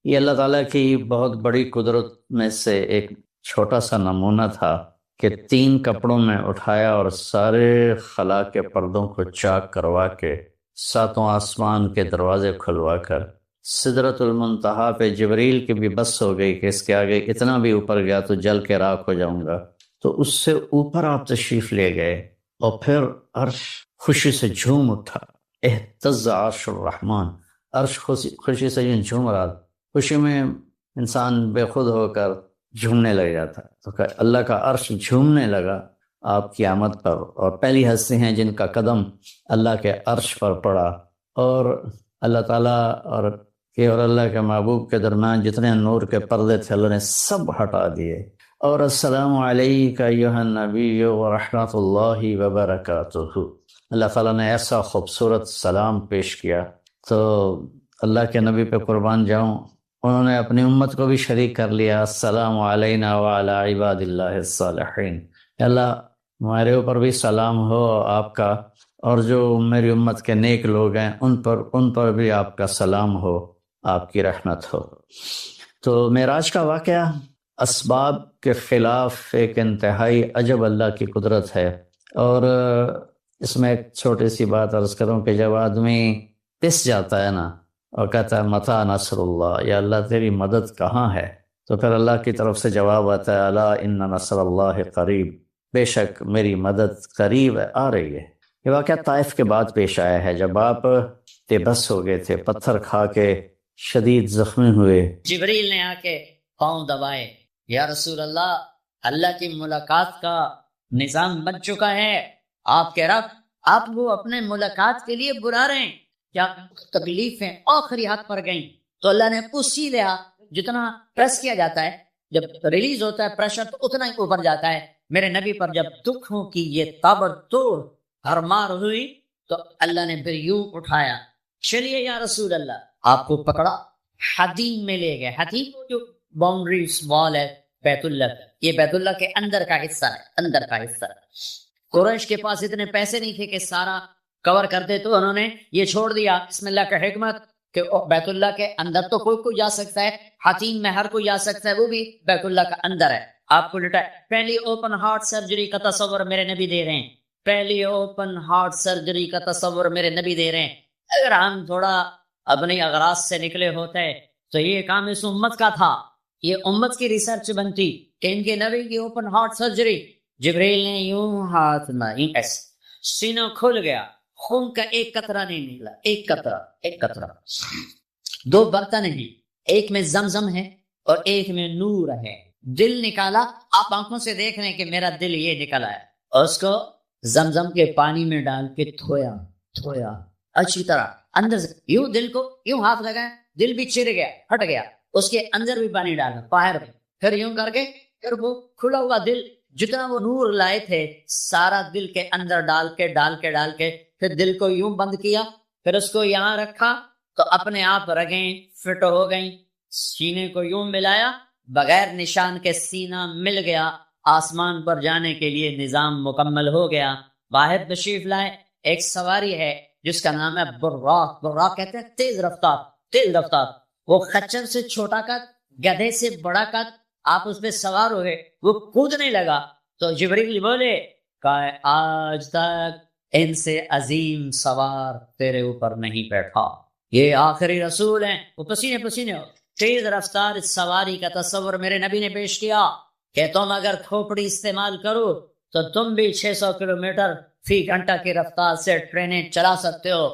یہ اللہ تعالیٰ کی بہت بڑی قدرت میں سے ایک چھوٹا سا نمونہ تھا کہ 3 کپڑوں میں اٹھایا اور سارے خلا کے پردوں کو چاک کروا کے 7 آسمان کے دروازے کھلوا کر سدرۃ المنتہا پہ جبریل کی بھی بس ہو گئی کہ اس کے آگے اتنا بھی اوپر گیا تو جل کے راکھ ہو جاؤں گا، تو اس سے اوپر آپ تشریف لے گئے اور پھر عرش خوشی سے جھوم اٹھا، اہتز عرش الرحمن، عرش خوشی سے یوں جھوم رہا، خوشی میں انسان بے خود ہو کر جھومنے لگ جاتا ہے، تو کہ اللہ کا عرش جھومنے لگا آپ کی آمد پر، اور پہلی ہستی ہیں جن کا قدم اللہ کے عرش پر پڑا، اور اللہ تعالیٰ اور اللہ کے محبوب کے درمیان جتنے نور کے پردے تھے اللہ نے سب ہٹا دیے، اور السلام علیکہ ایھا النبی ورحمۃ اللہ وبرکاتہ، اللہ تعالیٰ نے ایسا خوبصورت سلام پیش کیا۔ تو اللہ کے نبی پہ قربان جاؤں، انہوں نے اپنی امت کو بھی شریک کر لیا، السلام علینا وعلی عباد اللہ الصالحین، اللہ ہمارے اوپر بھی سلام ہو آپ کا، اور جو میری امت کے نیک لوگ ہیں ان پر بھی آپ کا سلام ہو، آپ کی رحمت ہو۔ تو معراج کا واقعہ اسباب کے خلاف ایک انتہائی عجب اللہ کی قدرت ہے، اور اس میں ایک چھوٹی سی بات عرض کروں کہ جب آدمی پس جاتا ہے نا اور کہتا ہے متی نصر اللہ، یا اللہ تیری مدد کہاں ہے، تو پھر اللہ کی طرف سے جواب آتا ہے الا ان نصر اللہ قریب، بے شک میری مدد قریب ہے، آ رہی ہے۔ یہ واقعہ طائف کے بعد پیش آیا ہے، جب آپ بے بس ہو گئے تھے، پتھر کھا کے شدید زخمی ہوئے، جبریل نے آ کے پاؤں دبائے، یا رسول اللہ کی ملاقات کا نظام بن چکا ہے، آپ کے رب آپ کو اپنے ملاقات کے لیے بلا رہے ہیں، کیا تکلیفیں آخری حد پر گئیں؟ تو اللہ نے اسی لیا، جتنا پریس کیا جاتا ہے جب ریلیز ہوتا ہے پریشر تو اتنا ہی اوپر جاتا ہے، میرے نبی پر جب دکھوں کی یہ تابڑتوڑ ہرمار ہوئی تو اللہ نے پھر یوں اٹھایا، چلیے یا رسول اللہ، آپ کو پکڑا، حدیم میں لے گئے۔ حدیم جو باؤنڈریز وال ہے بیت اللہ کا، یہ بیت اللہ کے اندر کا حصہ ہے، اندر کا حصہ ہے۔ قریش کے پاس اتنے پیسے نہیں تھے کہ سارا کور کرتے، تو انہوں نے یہ چھوڑ دیا، بسم اللہ کا حکمت کہ بیت اللہ کے اندر تو کوئی جا سکتا ہے، حتیم میں ہر کوئی جا سکتا ہے، وہ بھی بیت اللہ کا اندر ہے۔ آپ کو لٹا پہلی اوپن ہارٹ سرجری کا تصور میرے نبی دے رہے ہیں، پہلی اوپن ہارٹ سرجری کا تصور میرے نبی دے رہے ہیں۔ اگر ہم تھوڑا اپنی اغراض سے نکلے ہوتے تو یہ کام اس امت کا تھا، یہ امت کی ریسرچ بنتی کہ ان کے نبی کی اوپن ہارٹ سرجری، جبریل نے یوں ہاتھ ماری، ایسے سینہ کھل گیا، خون کا ایک قطرہ نہیں نکلا، ایک قطرہ، 2 برتن ہیں، ایک میں زمزم ہے اور ایک میں نور ہے، دل نکالا، آپ آنکھوں سے دیکھ رہے ہیں کہ میرا دل یہ نکلا ہے، اور اس کو زمزم کے پانی میں ڈال کے دھویا اچھی طرح، اندر سے یوں دل کو یوں ہاتھ لگایا، دل بھی چر گیا، ہٹ گیا، اس کے اندر بھی پانی ڈالا باہر میں، پھر یوں کر کے پھر وہ کھلا ہوا دل جتنا وہ نور لائے تھے سارا دل کے اندر ڈال کے پھر دل کو یوں بند کیا، پھر اس کو یہاں رکھا تو اپنے آپ رگیں فٹ ہو گئیں، سینے کو یوں ملایا، بغیر نشان کے سینہ مل گیا، آسمان پر جانے کے لیے نظام مکمل ہو گیا۔ باہر تشریف لائے، ایک سواری ہے جس کا نام ہے براق کہتے ہیں تیز رفتار، وہ خچر سے چھوٹا قد، گدھے سے بڑا قد، آپ اس پہ سوار ہوئے، وہ کودنے لگا تو جبریل بولے کہ آج تک ان سے عظیم سوار تیرے اوپر نہیں بیٹھا، یہ آخری رسول ہیں۔ وہ پسینے ہو، تیز رفتار سواری کا تصور میرے نبی نے پیش کیا کہ تم اگر کھوپڑی استعمال کرو تو تم بھی 600 کلومیٹر فی گھنٹہ کی رفتار سے ٹرینیں چلا سکتے ہو،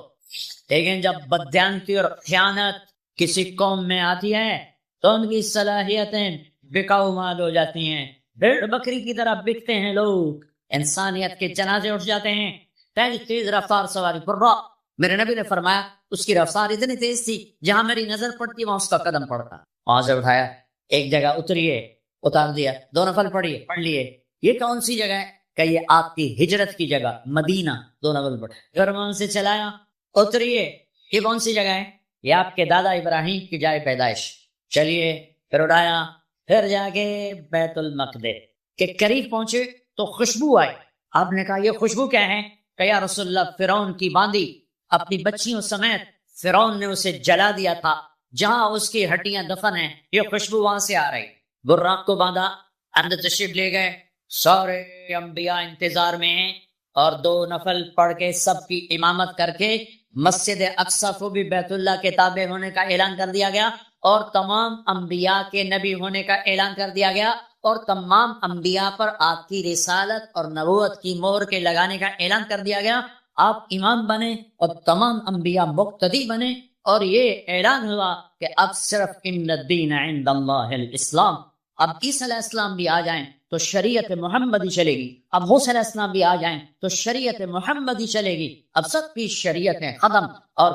لیکن جب بددیانتی اور خیانت کسی قوم میں آتی ہے تو ان کی صلاحیتیں بکاؤ مال ہو جاتی ہیں، بھیڑ بکری کی طرح بکتے ہیں لوگ، انسانیت کے جنازے اٹھ جاتے ہیں۔ تیز رفتار سواری برا، میرے نبی نے فرمایا اس کی رفتار اتنی تیز تھی جہاں میری نظر پڑتی وہاں اس کا قدم پڑتا، وہاں سے اٹھایا، ایک جگہ اتریے، اتار دیا، 2 نفل پڑھ لیے، یہ کون سی جگہ ہے کہ یہ آپ کی ہجرت کی جگہ مدینہ، 2 نفل پڑھ، پھر وہاں سے چلایا، اتریے، یہ کون سی جگہ ہے؟ یہ آپ کے دادا ابراہیم کی جائے پیدائش، چلیے، پھر اڑایا، پھر جا کے بیت المقدس کے قریب پہنچے تو خوشبو آئی، آپ نے کہا یہ خوشبو کیا ہے؟ کہ یا رسول اللہ فرعون کی باندی اپنی بچیوں سمیت فرعون نے اسے جلا دیا تھا، جہاں اس کی ہڈیاں دفن ہیں یہ خوشبو وہاں سے آ رہی. براق کو باندھا، اندر تشریف لے گئے، سارے انبیاء انتظار میں ہیں، اور 2 نفل پڑھ کے سب کی امامت کر کے مسجد اقصی کو بھی بیت اللہ کے تابع ہونے کا اعلان کر دیا گیا، اور تمام انبیاء کے نبی ہونے کا اعلان کر دیا گیا، اور تمام انبیاء پر آپ کی رسالت اور نبوت کی مہر کے لگانے کا اعلان کر دیا گیا. آپ امام بنے اور تمام انبیاء مقتدی بنے، اور یہ اعلان ہوا کہ اب صرف ان الدین عند اللہ الاسلام. اب عیسیٰ علیہ السلام بھی آ جائیں تو شریعت محمدی چلے گی، اب موسیٰ علیہ السلام بھی آ جائیں تو شریعت محمدی چلے گی. اب سب کی شریعتیں ختم، اور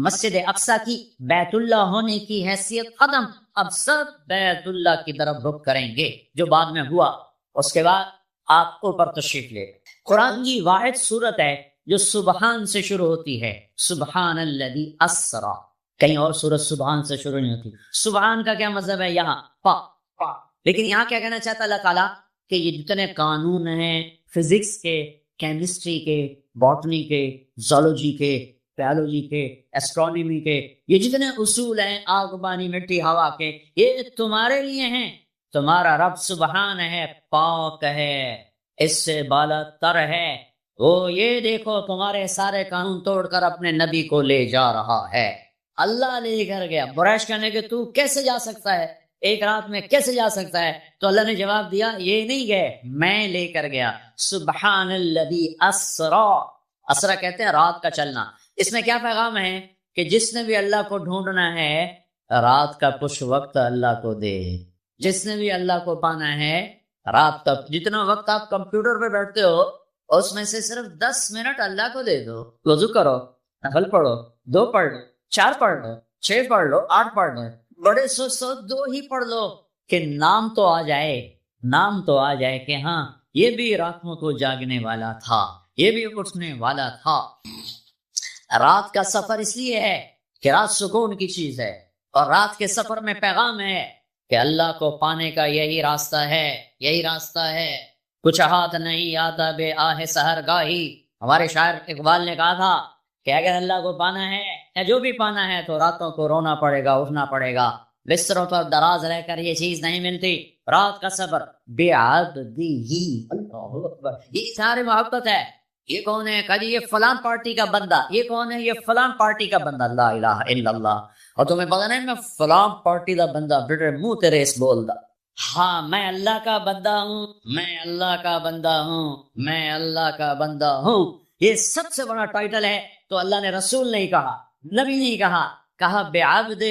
مسجد اقصی کی بیت اللہ ہونے کی حیثیت ختم. اب سب بیت اللہ کی طرف رخ کریں گے، جو بعد میں ہوا. اس کے بعد آپ اوپر تشریف لے. قرآن کی واحد صورت ہے جو سبحان سے شروع ہوتی ہے، سبحان الذی اسرا. کہیں اور سورت سبحان سے شروع نہیں ہوتی. سبحان کا کیا مطلب ہے؟ یہاں پاک. لیکن یہاں کیا کہنا چاہتا اللہ تعالیٰ کہ یہ جتنے قانون ہیں فزکس کے، کیمسٹری کے، باٹنی کے، زولوجی کے، بیولوجی کے، ایسٹرونومی کے، یہ جتنے اصول ہیں آگ پانی مٹی ہوا کے، یہ تمہارے لیے ہیں. تمہارا رب سبحان ہے، پاک ہے، اس سے بالا تر ہے. وہ یہ دیکھو تمہارے سارے قانون توڑ کر اپنے نبی کو لے جا رہا ہے. اللہ لے کر گیا. برائش کرنے کے تو کیسے جا سکتا ہے، ایک رات میں کیسے جا سکتا ہے؟ تو اللہ نے جواب دیا یہ نہیں گئے، میں لے کر گیا. سبحان الذی اسرا. اسرا کہتے ہیں رات کا چلنا. اس میں کیا پیغام ہے کہ جس نے بھی اللہ کو ڈھونڈنا ہے رات کا کچھ وقت اللہ کو دے. جس نے بھی اللہ کو پانا ہے رات کا جتنا وقت آپ کمپیوٹر پہ بیٹھتے ہو اس میں سے صرف 10 منٹ اللہ کو دے دو. وضو کرو، نفل پڑھو، 2 پڑھ لو، 4 پڑھ لو، 6 پڑھ لو، 8 پڑھ لو، بڑے سو 2 ہی پڑھ لو، کہ نام تو آ جائے، نام تو آ جائے کہ ہاں یہ بھی راتوں کو جاگنے والا تھا، یہ بھی اٹھنے والا تھا. رات کا سفر اس لیے ہے کہ رات سکون کی چیز ہے، اور رات کے سفر میں پیغام ہے کہ اللہ کو پانے کا یہی راستہ ہے، یہی راستہ ہے. کچھ ہاتھ نہیں آتا بے آہ سحر گاہی. ہمارے شاعر اقبال نے کہا تھا کہ اگر اللہ کو پانا ہے یا جو بھی پانا ہے تو راتوں کو رونا پڑے گا، اٹھنا پڑے گا. بستروں پر دراز رہ کر یہ چیز نہیں ملتی. رات کا سفر بے عددی ہی. اللہ اکبر. یہ سارے محبت ہے. یہ کون ہے؟ کہا جی یہ فلان پارٹی کا بندہ. یہ کون ہے؟ یہ فلان پارٹی کا بندہ. لا الہ الا اللہ. اور تمہیں پتا نہیں میں فلان پارٹی کا بندہ، بیٹے منہ تیرے اس بول دا. ہاں میں اللہ کا بندہ ہوں، میں اللہ کا بندہ ہوں، میں اللہ کا بندہ ہوں. یہ سب سے بڑا ٹائٹل ہے. تو اللہ نے رسول نہیں کہا، نبی نہیں کہا، کہا بعبدہ،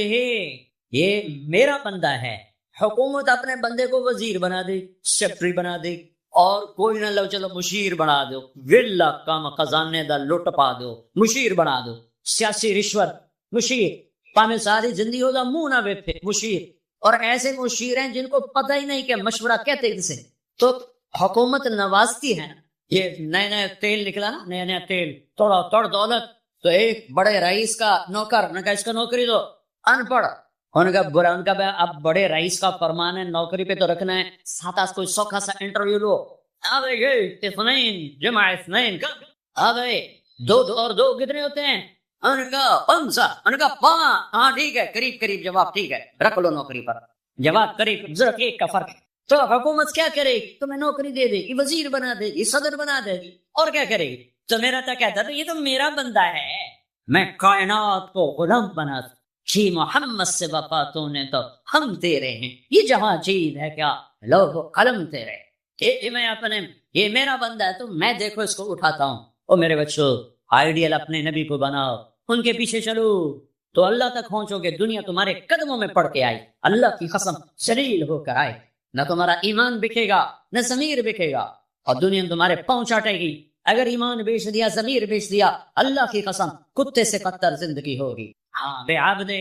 یہ میرا بندہ ہے. حکومت اپنے بندے کو وزیر بنا دے، سیکرٹری بنا دے، اور کوئی نہ لو چلو مشیر بنا دو، ویلا کام خزانے دا لٹ پا دو، مشیر بنا دو. سیاسی رشوت مشیر، پامے ساری زندگی ہو دا منہ نہ ویپے مشیر. اور ایسے مشیر ہیں جن کو پتہ ہی نہیں کہ مشورہ کہتے کسے. تو حکومت نوازتی ہے. یہ نئے نئے تیل نکلا نا، نیا نیا تیل، توڑا توڑ دولت. تو ایک بڑے رئیس کا نوکر نے کہا اس کا نوکری دو، ان پڑھ. ان کا برا، ان کا اب بڑے رئیس کا فرمان ہے نوکری پہ تو رکھنا ہے، ساتھ آس کوئی سوکھا سا انٹرویو لو. آ گئے اثنین جمع اثنین، آ گئے 2 اور 2 کتنے ہوتے ہیں؟ ان کا 5. ان کا 5. ہاں ٹھیک ہے، قریب قریب جواب، ٹھیک ہے رکھ لو نوکری پر. جواب قریب ضرورت ایک کا فرق ہے. تو حکومت کیا کرے گی؟ تمہیں نوکری دے دے گی، وزیر بنا دے گی، صدر بنا دے گی، اور کیا کرے گی؟ تو میرا تو کہتا تو یہ تو میرا بندہ ہے، میں کائنات کو غلام بنا جی محمد سے وفا تو نے تو ہم تیرے ہیں، یہ جہاں چیز ہے کیا لوگ قلم تیرے. کہ میں اپنے، یہ میرا بندہ ہے تو میں دیکھو اس کو اٹھاتا ہوں. او میرے بچوں، آئیڈیل اپنے نبی کو بناؤ، ان کے پیچھے چلو تو اللہ تک پہنچو گے. دنیا تمہارے قدموں میں پڑ کے آئی، اللہ کی قسم سلیل ہو کر آئے. نہ تمہارا ایمان بکے گا، نہ ضمیر بکے گا، اور دنیا تمہارے پاؤں چاٹے گی. اگر ایمان بیچ دیا، ضمیر بیچ دیا، اللہ کی قسم کتے سے قطر زندگی ہوگی. ہاں بے عبدہ،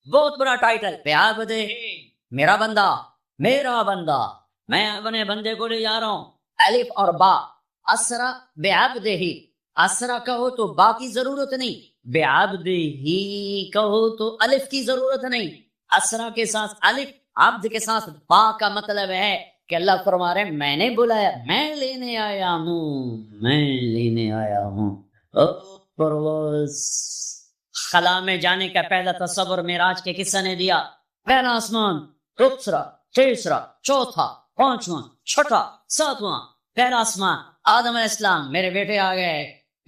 بہت بڑا ٹائٹل، بے عبدہ، میرا بندہ، میرا بندہ. میں اپنے بندے کو لے جا رہا ہوں. الف اور با. اسرا بے عبدہ ہی. اسرا کہو تو با کی ضرورت نہیں، بے عبدہ ہی کہو تو الف کی ضرورت نہیں. اسرا کے ساتھ الف، عبد کے ساتھ با کا مطلب ہے کہ اللہ فرما رہے میں نے بلایا، میں لینے آیا ہوں، میں لینے آیا ہوں. پرواز خلا میں جانے کا پہلا تصور معراج کے قصہ نے دیا. پہلا آسمان، دوسرا، تیسرا، چوتھا، پانچواں، چھٹا، ساتواں. پہلا آسمان، آدم علیہ السلام، میرے بیٹے آ گئے،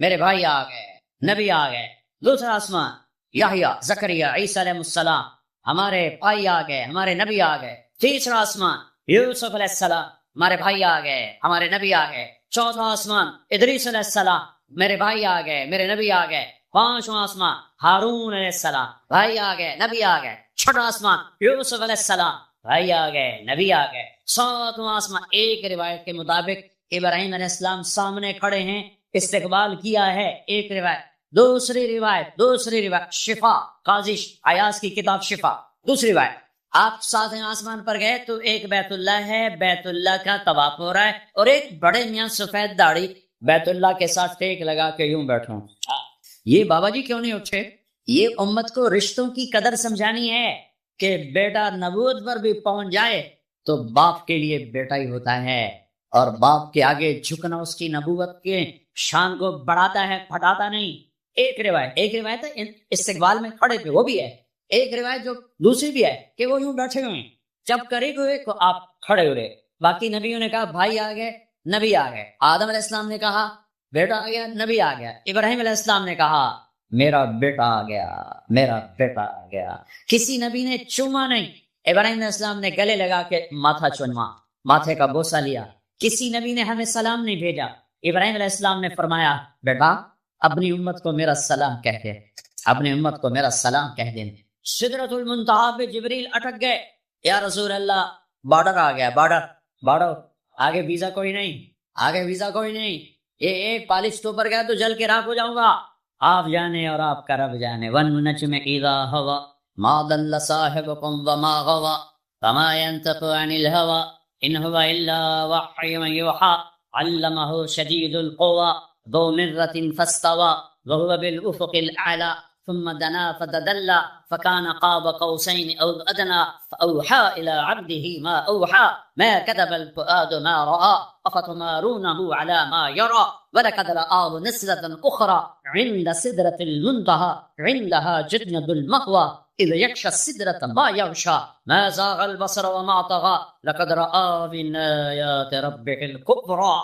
میرے بھائی آ گئے، نبی آ گئے. دوسرا آسمان، یحییٰ، زکریا، عیسیٰ علیہ السلام، ہمارے بھائی آ گئے، ہمارے نبی آ گئے. تیسرا آسمان، یوسف علیہ السلام، ہمارے بھائی آ گئے، ہمارے نبی آ گئے. چوتھا آسمان، ادریس علیہ السلام، میرے بھائی آ گئے، میرے نبی آ گئے. پانچواں آسمان، ہارون علیہ السلام، بھائی آ گئے، نبی آ گئے. چھٹا آسمان، یوسف علیہ السلام، بھائی آ گئے، نبی آ گئے. ساتواں آسمان، ایک روایت کے مطابق ابراہیم علیہ السلام سامنے کھڑے ہیں، استقبال کیا ہے. ایک روایت. دوسری روایت شفا، قاضی ایاز کی کتاب شفا. دوسری روایت، آپ ساتھ آسمان پر گئے تو ایک بیت اللہ ہے، بیت اللہ کا طواف ہو رہا ہے، اور ایک بڑے میاں سفید داڑھی بیت اللہ کے ساتھ ٹیک لگا کے یوں بیٹھا. یہ بابا جی کیوں نہیں اٹھے؟ یہ امت کو رشتوں کی قدر سمجھانی ہے کہ بیٹا نبوت پر بھی پہنچ جائے تو باپ کے لیے بیٹا ہی ہوتا ہے، اور باپ کے آگے جھکنا اس کی نبوت کے شان کو بڑھاتا ہے، پھٹاتا نہیں. ایک روایت ہے استقبال میں کھڑے تھے، وہ بھی ہے. ایک روایت جو دوسری بھی ہے کہ وہ یوں بیٹھے ہوئے ہیں، جب قریب ہوئے تو آپ کھڑے ہوئے. باقی نبیوں نے کہا بھائی آ گئے، نبی آ گئے. آدم علیہ السلام نے کہا بیٹا آ گیا، نبی آ گیا. ابراہیم علیہ السلام نے کہا میرا بیٹا آ گیا، میرا بیٹا آ گیا. کسی نبی نے چوما نہیں. ابراہیم علیہ السلام نے گلے لگا کے ماتھا چوما، ماتھے کا بوسہ لیا. کسی نبی نے ہمیں سلام نہیں بھیجا. ابراہیم علیہ السلام نے فرمایا بیٹا اپنی امت کو میرا سلام کہہ دے، اپنی امت کو میرا سلام کہہ دیں. سدرۃ المنتہا پہ جبریل اٹک گئے. یا رسول اللہ بارڈر آ گیا، بارڈر آگے ویزا کوئی نہیں. یہ ایک پالش تو اوپر گیا تو جل کے راکھ ہو جاؤں گا. آپ جانے اور آپ کا رب جانے. والنجم اذا ہوا ما ضل صاحبكم وما غوى وما ينطق عن الهوى ان هو الا وحي يوحى علمه شديد القوى ذو مرة فاستوى وهو بالافق الاعلى ثم دنا فتدلى فكان قاب قوسين او ادنى فاوحى الى عبده ما اوحى ما كذب الفؤاد ما راى افتمارونه على ما يرى ولقد رآه نزلة اخرى عند سدرة المنتهى عندها جنة المأوى اذ يغشى السدرة ما يغشى ما زاغ البصر وما طغى لقد رآ من آيات ربه الكبرى.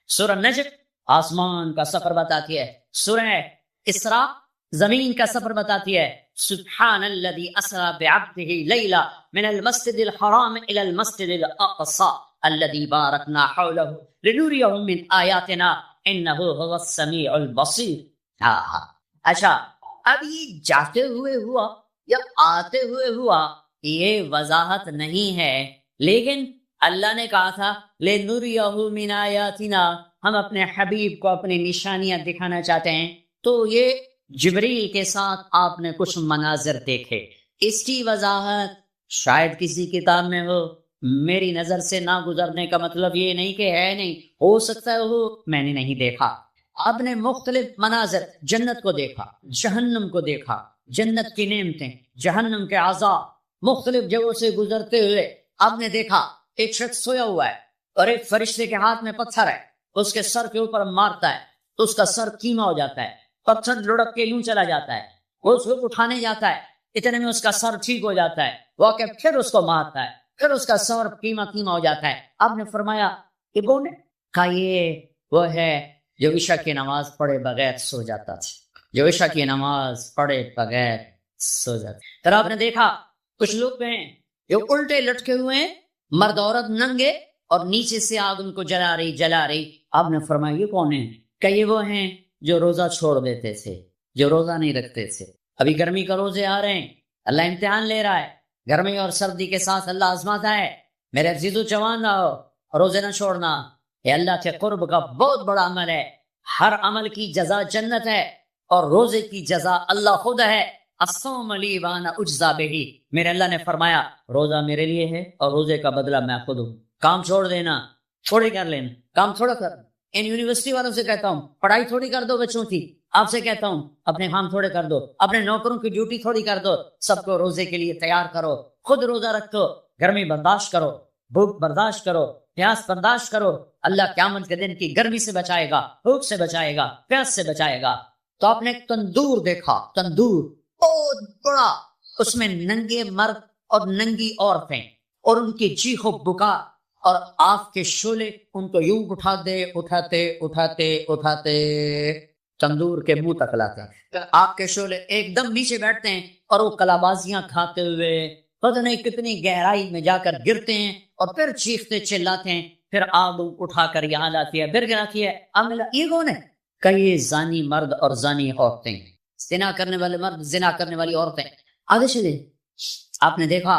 سورہ نجم آسمان کا سفر بتاتی ہے. سورہ اسراء زمین کا سفر بتاتی ہے. سبحان الذي اسرى بعبده ليلا من المسجد الحرام الى المسجد الاقصى الذي باركنا حوله لنريه من آياتنا انه هو السميع البصير. اچھا اب یہ جاتے ہوئے ہوا یا آتے ہوئے ہوا یہ وضاحت نہیں ہے، لیکن اللہ نے کہا تھا لنريه من آياتنا، ہم اپنے حبیب کو اپنی نشانیاں دکھانا چاہتے ہیں. تو یہ جبریل کے ساتھ آپ نے کچھ مناظر دیکھے. اس کی وضاحت شاید کسی کتاب میں ہو، میری نظر سے نہ گزرنے کا مطلب یہ نہیں کہ ہے نہیں، ہو سکتا ہے ہو، میں نے نہیں دیکھا. آپ نے مختلف مناظر، جنت کو دیکھا، جہنم کو دیکھا، جنت کی نعمتیں، جہنم کے عذاب، مختلف جگہوں سے گزرتے ہوئے آپ نے دیکھا ایک شخص سویا ہوا ہے اور ایک فرشتے کے ہاتھ میں پتھر ہے، اس کے سر کے اوپر مارتا ہے تو اس کا سر کیما ہو جاتا ہے، پتھر لڑک کے یوں چلا جاتا ہے، وہ اس کو اٹھانے جاتا ہے، اتنے میں اس کا سر ٹھیک ہو جاتا ہے، وہ کہ پھر اس کو مارتا ہے، پھر اس کا سر کیما ہو جاتا ہے. آپ نے فرمایا کہ کون ہے؟ کہا یہ وہ ہے جو عشاء کی نماز پڑھے بغیر سو جاتا تھا، جو عشاء کی نماز پڑھے بغیر سو جاتا. پھر آپ نے دیکھا کچھ لوگ ہیں جو الٹے لٹکے ہوئے ہیں، مرد عورت ننگے، اور نیچے سے آگ ان کو جلا رہی. آپ نے فرمایا یہ کون ہے؟ کہ یہ وہ ہیں جو روزہ چھوڑ دیتے تھے، جو روزہ نہیں رکھتے تھے. ابھی گرمی کا روزے آ رہے ہیں، اللہ امتحان لے رہا ہے، گرمی اور سردی کے ساتھ اللہ آزماتا ہے. میرے عزیزو جوان رہو، روزے نہ چھوڑنا، یہ اللہ کے قرب کا بہت بڑا عمل ہے. ہر عمل کی جزا جنت ہے اور روزے کی جزا اللہ خود ہے. الصوم لی وانا اجزا بہ، میرے اللہ نے فرمایا روزہ میرے لیے ہے اور روزے کا بدلہ میں خود ہوں. کام چھوڑ دینا، تھوڑی کر لینا، کام تھوڑا کر. ان یونیورسٹی والوں سے کہتا ہوں پڑھائی تھوڑی کر دو بچوں کی، آپ سے کہتا ہوں اپنے کام تھوڑے کر دو، اپنے نوکروں کی ڈیوٹی تھوڑی کر دو، سب کو روزے کے لیے تیار کرو، خود روزہ رکھو، گرمی برداشت کرو، بھوک برداشت کرو، پیاس برداشت کرو. اللہ قیامت کے دن کی گرمی سے بچائے گا، بھوک سے بچائے گا، پیاس سے بچائے گا. تو آپ نے ایک تندور دیکھا، تندور بہت بڑا، اس میں ننگے مرد اور ننگی عورتیں اور ان کی چیخ و بکا اور آگ کے شعلے ان کو یوں اٹھاتے تندور کے منہ تک لاتے ہیں۔ آگ کے شعلے ایک دم نیچے بیٹھتے ہیں اور وہ کلابازیاں کھاتے ہوئے پتہ نہیں کتنی گہرائی میں جا کر گرتے ہیں اور پھر چیختے چلاتے ہیں، پھر آگ اٹھا کر یہاں لاتی ہے، پھر گراتی ہے۔ اب یہ کون ہے؟ کہ یہ زانی مرد اور زانی عورتیں، زنا کرنے والے مرد، زنا کرنے والی عورتیں۔ آگے چلے، آپ نے دیکھا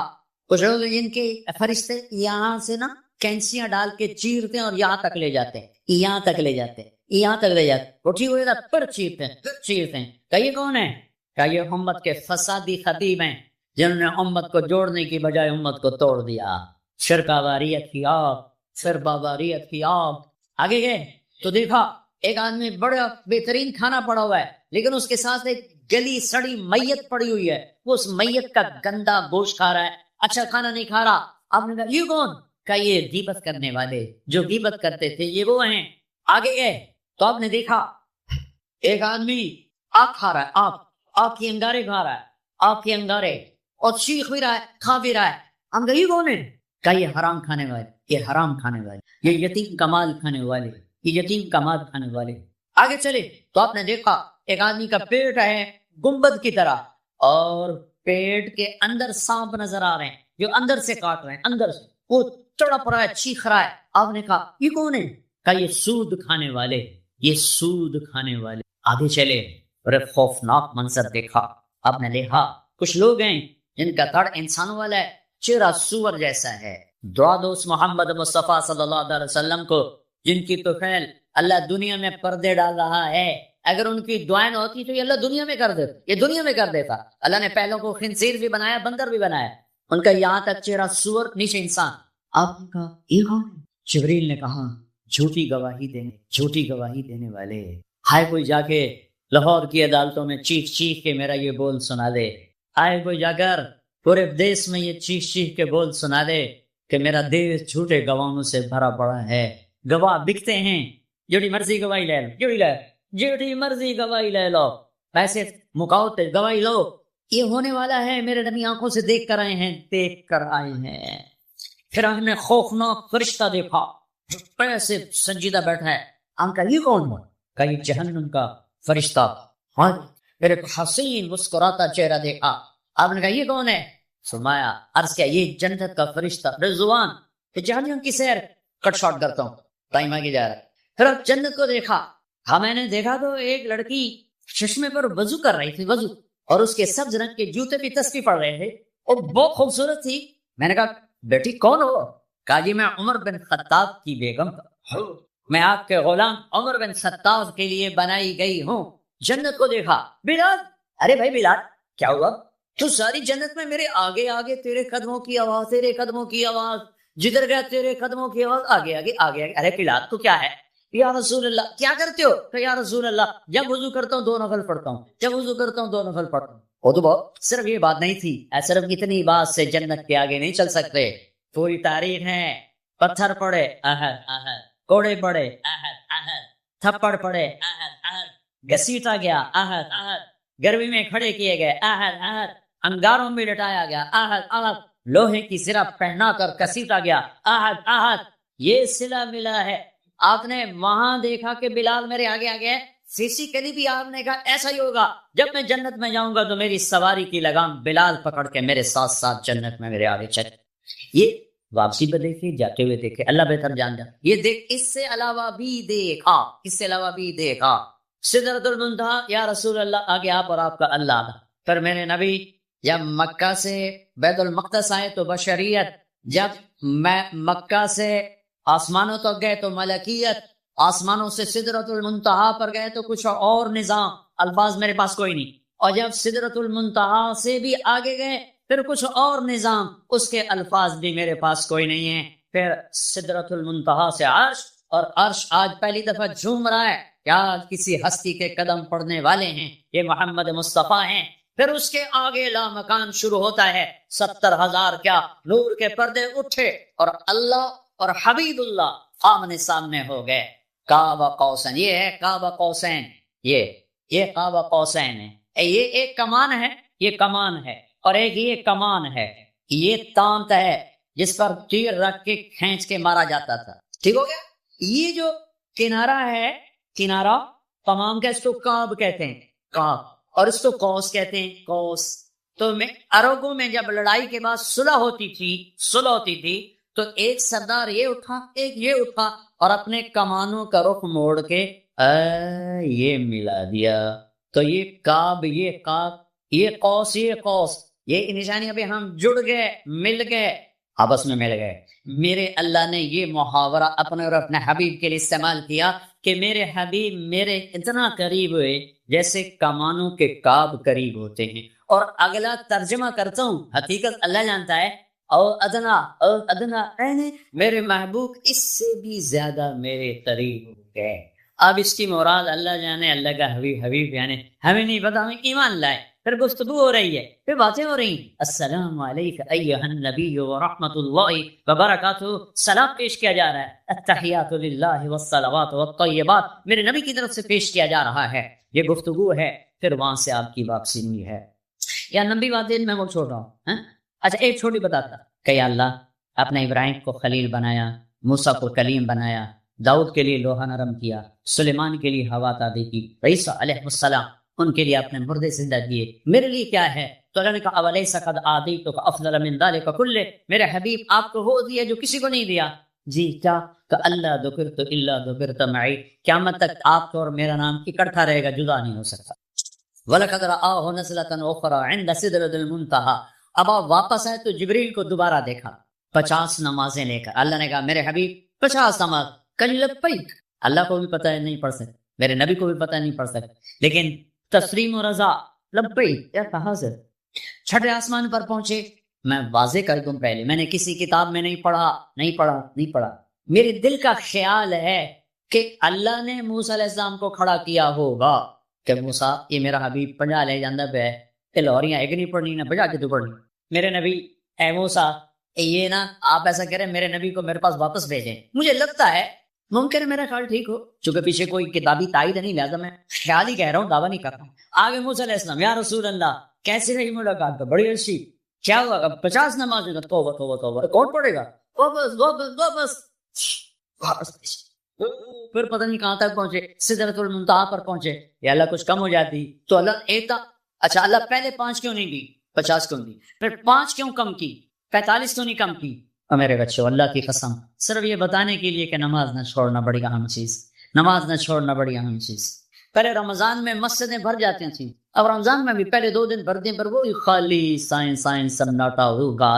کچھ لوگ ان کے فرشتے یہاں سے نا کینسیاں ڈال کے چیرتے ہیں اور یہاں تک لے جاتے ہیں، یہاں تک لے جاتے ہیں، یہاں تک لے جاتے ہیں، اٹھی ہوئے تھا پھر چیرتے ہیں، پھر چیرتے ہیں۔ کہ یہ کون ہے؟ کہ یہ امت کے فسادی خطیب ہیں جنہوں نے امت کو جوڑنے کی بجائے امت کو توڑ دیا۔ شرکاواریت کی آگ، فرقاواریت کی آگ۔ آگے گئے تو دیکھا ایک آدمی بڑا بہترین کھانا پڑا ہوا ہے، لیکن اس کے ساتھ ایک گلی سڑی میت پڑی ہوئی ہے، وہ اس میت کا گندا گوشت کھا رہا ہے، اچھا کھانا نہیں کھا رہا۔ آپ نے کہا یہ کون؟ کہ یہ غیبت کرنے والے جو غیبت کرتے تھے یہ وہ ہیں۔ آگے گئے تو آپ نے دیکھا ایک آدمی آگ کھا رہا ہے، آگ کی انگارے کھا رہا ہے، آگ کے انگارے، اور چیخ بھی رہا ہے، کھا بھی رہا ہے۔ ہم کہا یہ کون ہے؟ کہ یہ حرام کھانے والے، یہ حرام کھانے والے، یہ یتیم کا مال کھانے والے، یہ یتیم کا مال کھانے والے۔ آگے چلے تو آپ نے دیکھا ایک آدمی کا پیٹ ہے گنبد کی طرح اور پیٹ کے اندر سانپ نظر آ رہے ہیں جو اندر سے کاٹ رہے ہیں، اندر سے وہ تڑپ رہا ہے، چیخ رہا ہے۔ آپ نے کہا یہ کون ہے؟ کہ یہ سود کھانے والے، یہ سود کھانے والے۔ آگے چلے اور ایک خوفناک منظر دیکھا۔ آپ نے دیکھا کچھ لوگ ہیں جن کا تڑ انسانوں والا ہے، چہرہ سور جیسا ہے۔ دعا دو اس محمد مصطفیٰ صلی اللہ علیہ وسلم کو جن کی تو خیل اللہ دنیا میں پردے ڈال رہا ہے۔ اگر ان کی دعائیں نہ ہوتی تو یہ اللہ دنیا میں کر دیتا، یہ دنیا میں کر دیتا۔ اللہ نے پہلوں کو خنزیر بھی بنایا، بندر بھی بنایا، ان کا یہاں تک چہرہ سور، نیچے انسان۔ آپ کا یہ کون؟ جبریل نے کہا جھوٹی گواہی دینے والے۔ ہائے کوئی جا کے لاہور کی عدالتوں میں چیخ کے میرا یہ بول سنا دے، آئے کوئی جا کر پورے دیش میں یہ چیخ کے بول سنا دے کہ میرا دیش جھوٹے گواہوں سے بھرا پڑا ہے، گواہ بکتے ہیں، جوڑی مرضی گواہی لے لو، جوڑی مرضی گواہی لے لو، پیسے مکاؤ تے گواہی لو، یہ ہونے والا ہے، میرے نبی آنکھوں سے دیکھ کر آئے ہیں۔ پھر ہم نے خوفناک فرشتہ دیکھا جو پیسے سنجیدہ بیٹھا ہے۔ ہم کہا یہ کون ہو؟ کہ یہ جہنم کا فرشتہ۔ ہاں پھر ایک حسین مسکراتا چہرہ دیکھا۔ آپ نے کہا یہ کون ہے؟ فرمایا عرض کیا یہ جنت کا فرشتہ رضوان، کہ جہنم کی سیر کٹ شاٹ کرتا ہوں، ٹائم آگے جا رہا ہے۔ پھر اب جنت کو دیکھا۔ ہاں میں نے دیکھا تو ایک لڑکی چشمے پر وضو کر رہی تھی، وضو، اور اس کے سبز رنگ کے جوتے بھی تسبیح پڑھ رہے تھے اور بہت خوبصورت تھی۔ میں نے کہا بیٹی کون ہو؟ کہا جی میں عمر بن خطاب کی بیگم، میں آپ کے غلام عمر بن خطاب کے لیے بنائی گئی ہوں۔ جنت کو دیکھا۔ بلال، ارے بھائی بلال کیا ہوا؟ تو ساری جنت میں میرے آگے آگے تیرے قدموں کی آواز، تیرے قدموں کی آواز، جدھر گیا تیرے قدموں کی آواز، آگے آگے آگے آگے۔ ارے بلال تو کیا ہے؟ یا رسول اللہ کیا کرتے ہو؟ کہ یا رسول اللہ جب وضو کرتا ہوں 2 نفل پڑھتا ہوں، جب وضو کرتا ہوں 2 نفل پڑھتا ہوں۔ وہ تو بہت صرف یہ بات نہیں تھی، صرف اتنی بات سے جنت کے آگے نہیں چل سکتے، پوری تاریخ ہے۔ پتھر پڑے احد احد، کوڑے پڑے احد احد، تھپڑ پڑے احد احد، گھسیٹا گیا احد احد، گرمی میں کھڑے کیے گئے احد احد، انگاروں میں لٹایا گیا احد احد، لوہے کی زرہ پہنا کر گھسیٹا گیا احد احد۔ یہ صلہ ملا ہے۔ آپ نے وہاں دیکھا کہ بلال میرے آگے آگے، فزیکلی بھی آپ نے کہا ایسا ہی ہوگا، جب میں جنت میں جاؤں گا تو میری سواری کی لگام بلال پکڑ کے میرے ساتھ ساتھ جنت میں میرے آگے چلے۔ یہ واپسی پہ دیکھے، جاتے ہوئے دیکھے، اللہ بہتر جان جا۔ یہ دیکھ، اس سے علاوہ بھی دیکھا، اس سے علاوہ بھی دیکھا سدرۃ المنتہا، یا رسول اللہ آگے آپ اور آپ کا اللہ۔ پھر میرے نبی جب مکہ سے بیت المقدس آئے تو بشریت، جب میں مکہ سے آسمانوں تک گئے تو ملکیت، آسمانوں سے سدرۃ المنتہا پر گئے تو کچھ اور نظام، الفاظ میرے پاس کوئی نہیں، اور جب سدرۃ المنتہا سے بھی آگے گئے پھر کچھ اور نظام، اس کے الفاظ بھی میرے پاس کوئی نہیں ہے۔ پھر سدرۃ المنتہا سے عرش، اور عرش آج پہلی دفعہ جھوم رہا ہے کیا کسی ہستی کے قدم پڑنے والے ہیں، یہ محمد مصطفیٰ ہیں۔ پھر اس کے آگے لامکان شروع ہوتا ہے، 70,000 کیا نور کے پردے اٹھے اور اللہ اور حبیب اللہ آمنے سامنے ہو گئے۔ کعب قوسین، یہ ہے کعب قوسین، یہ یہ قاب قوسین ہے، یہ ایک کمان ہے، یہ کمان ہے، اور ایک یہ کمان ہے، یہ تانت ہے جس پر تیر رکھ کے کھینچ کے مارا جاتا تھا، ٹھیک ہو گیا۔ یہ جو کنارہ ہے، کنارہ تمام کا، اس کو کعب کہتے ہیں، کعب، اور اس کو قوس کہتے ہیں، قوس۔ تو میں عربوں میں جب لڑائی کے بعد صلح ہوتی تھی تو ایک سردار یہ اٹھا، ایک یہ اٹھا، اور اپنے کمانوں کا رخ موڑ کے یہ ملا دیا، تو یہ کعب، یہ کعب، یہ قوس، یہ قوس، یہ نشانی ابھی ہم جڑ گئے، مل گئے، آپس میں مل گئے۔ میرے اللہ نے یہ محاورہ اپنے اور اپنے حبیب کے لیے استعمال کیا کہ میرے حبیب میرے اتنا قریب ہوئے جیسے کمانوں کے کعب قریب ہوتے ہیں۔ اور اگلا ترجمہ کرتا ہوں، حقیقت اللہ جانتا ہے، او ادنا میرے محبوب اس سے بھی زیادہ میرے قریب ہو گئے۔ اب اس کی مراد اللہ جانے، اللہ کا حبیب یعنی ہمیں نہیں پتا، ہمیں ایمان لائے، پھر گفتگو ہو رہی ہے، پھر باتیں ہو رہی ہیں، السلام علیکم ایھا النبی ورحمۃ اللہ وبرکاتہ، سلام پیش کیا جا رہا ہے، التحیات للہ والصلوات والطیبات، میرے نبی کی طرف سے پیش کیا جا رہا ہے، یہ گفتگو ہے، پھر وہاں سے آپ کی واپسی ہوئی ہے۔ یا نبی باتیں میں وہ چھوڑ رہا ہوں۔ اچھا ایک چھوٹی بتاتا کہ یا اللہ اپنے ابراہیم کو خلیل بنایا، موسیٰ کو کلیم بنایا، داؤد کے لیے لوہا نرم کیا، سلیمان کے لیے ہوا تازی کی، عیسیٰ علیہ السلام ان کے لیے اپنے مردے زندہ کیے، میرے لیے کیا ہے؟ تو اللہ نے کہا اولیس قد آتیتک افضل من ذلک کلہ، میرے حبیب آپ کو وہ دیا جو کسی کو نہیں دیا۔ جی کیا؟ کہ اللہ ذکرت الا ذکرت معی، قیامت تک آپ کو اور میرا نام اکٹھا رہے گا، جدا نہیں ہو سکتا۔ وَلَقَدْ رَآهُ نَزْلَةً أُخْرَىٰ عِندَ سِدْرَةِ الْمُنتَهَىٰ، اب آپ واپس آئے تو جبریل کو دوبارہ دیکھا 50 نمازیں لے کر۔ اللہ نے کہا میرے حبیب 50 نماز، کل لبیک، اللہ کو بھی پتہ ہے نہیں پڑھ سکتے، میرے نبی کو بھی پتہ نہیں پڑھ سکتے، لیکن تسلیم و رضا لبیک یا کہا سے چھٹے آسمان پر پہنچے۔ میں واضح کر دوں پہلے، میں نے کسی کتاب میں نہیں پڑھا، میرے دل کا خیال ہے کہ اللہ نے موسیٰ علیہ السلام کو کھڑا کیا ہوگا کہ موسیٰ یہ میرا حبیب پنجا لے جاندہ پہ ہے، لاہوریاں ایک نہیں پڑھنی نہ بجا کے تو پڑھنی، میرے نبی اے موسیٰ یہ نا آپ ایسا کریں میرے نبی کو میرے پاس واپس بھیجیں۔ مجھے لگتا ہے ممکن ہے میرا خیال ٹھیک ہو، چونکہ پیچھے کوئی کتابی تائید نہیں، لہٰذا میں خیال ہی کہہ رہا ہوں، دعویٰ نہیں کر رہا ہوں۔ آگے موسیٰ علیہ السلام یا رسول اللہ کیسی رہی ملاقات؟ تو بڑی اچھی، کیا ہوا؟ 50 نماز، توبہ توبہ توبہ، کون پڑھے گا؟ واپس پھر پتہ نہیں کہاں تک پہنچے، سدرۃ المنتہا پر پہنچے۔ یا اللہ کچھ کم ہو جاتی تو اللہ ایک اچھا اللہ پہلے 5 کیوں نہیں دی، 50 کیوں دی، پھر 5 کیوں کم کی، 45 کیوں نہیں کم کی؟ اور میرے بچوں اللہ کی قسم صرف یہ بتانے کے لیے کہ نماز نہ چھوڑنا بڑی اہم چیز، نماز نہ چھوڑنا بڑی اہم چیز۔ پہلے رمضان میں مسجدیں بھر جاتی تھیں، اب رمضان میں بھی پہلے 2 دن بھرتے ہیں، پر وہی خالی سائنس سناٹا ہوگا۔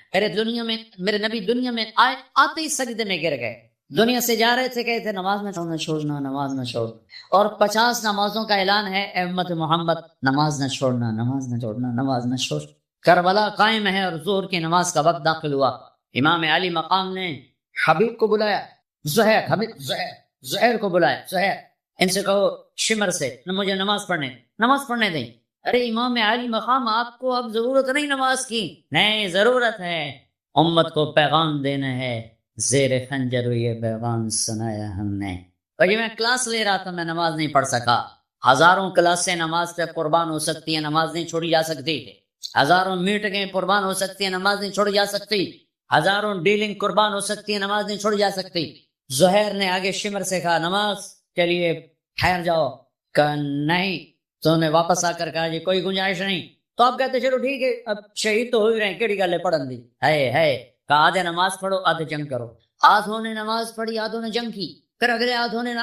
میرے نبی دنیا میں آتے ہی سجدے میں گر گئے، دنیا سے جا رہے تھے، کہتے تھے نماز نہ چھوڑنا، نماز نہ چھوڑنا، اور 50 نمازوں کا اعلان ہے اے امت محمد، نماز نہ چھوڑنا، نماز نہ چھوڑنا، نماز نہ چھوڑ۔ کربلا قائم ہے اور ظہر کی نماز کا وقت داخل ہوا، امام علی مقام نے حبیب کو بلایا، زہیر کو بلایا، زہیر ان سے کہو شمر سے مجھے نماز پڑھنے دیں۔ ارے امام علی مقام آپ کو اب ضرورت نہیں نماز کی، نہیں ضرورت ہے، امت کو پیغام دینا ہے، زیر خنجر یہ پیغام سنایا ہم نے۔ اور یہ میں کلاس لے رہا تھا، میں نماز نہیں پڑھ سکا۔ ہزاروں کلاسیں نماز پہ قربان ہو سکتی ہیں، نماز نہیں چھوڑی جا سکتی، ہزاروں میٹنگیں قربان ہو سکتی ہیں، نماز نہیں چھوڑی جا سکتی، ہزاروں ڈیلنگ قربان ہو سکتی ہیں، نماز نہیں چھوڑی جا سکتی۔ زہیر نے آگے شمر سے کہا نماز کے لیے ٹھہر جاؤ، کہا نہیں، تو نے واپس آ کر کہا جی کوئی گنجائش نہیں، تو آپ کہتے چلو ٹھیک ہے اب شہید تو ہو ہی رہے ہیں، کیڑی گل پڑھن دی ہے، کہا آدھے نماز پڑھو آدھے جنگ کرو۔ آدھوں نے نماز پڑھی، آدھوں نے جنگ کی، پھر اگلے آدھوں نے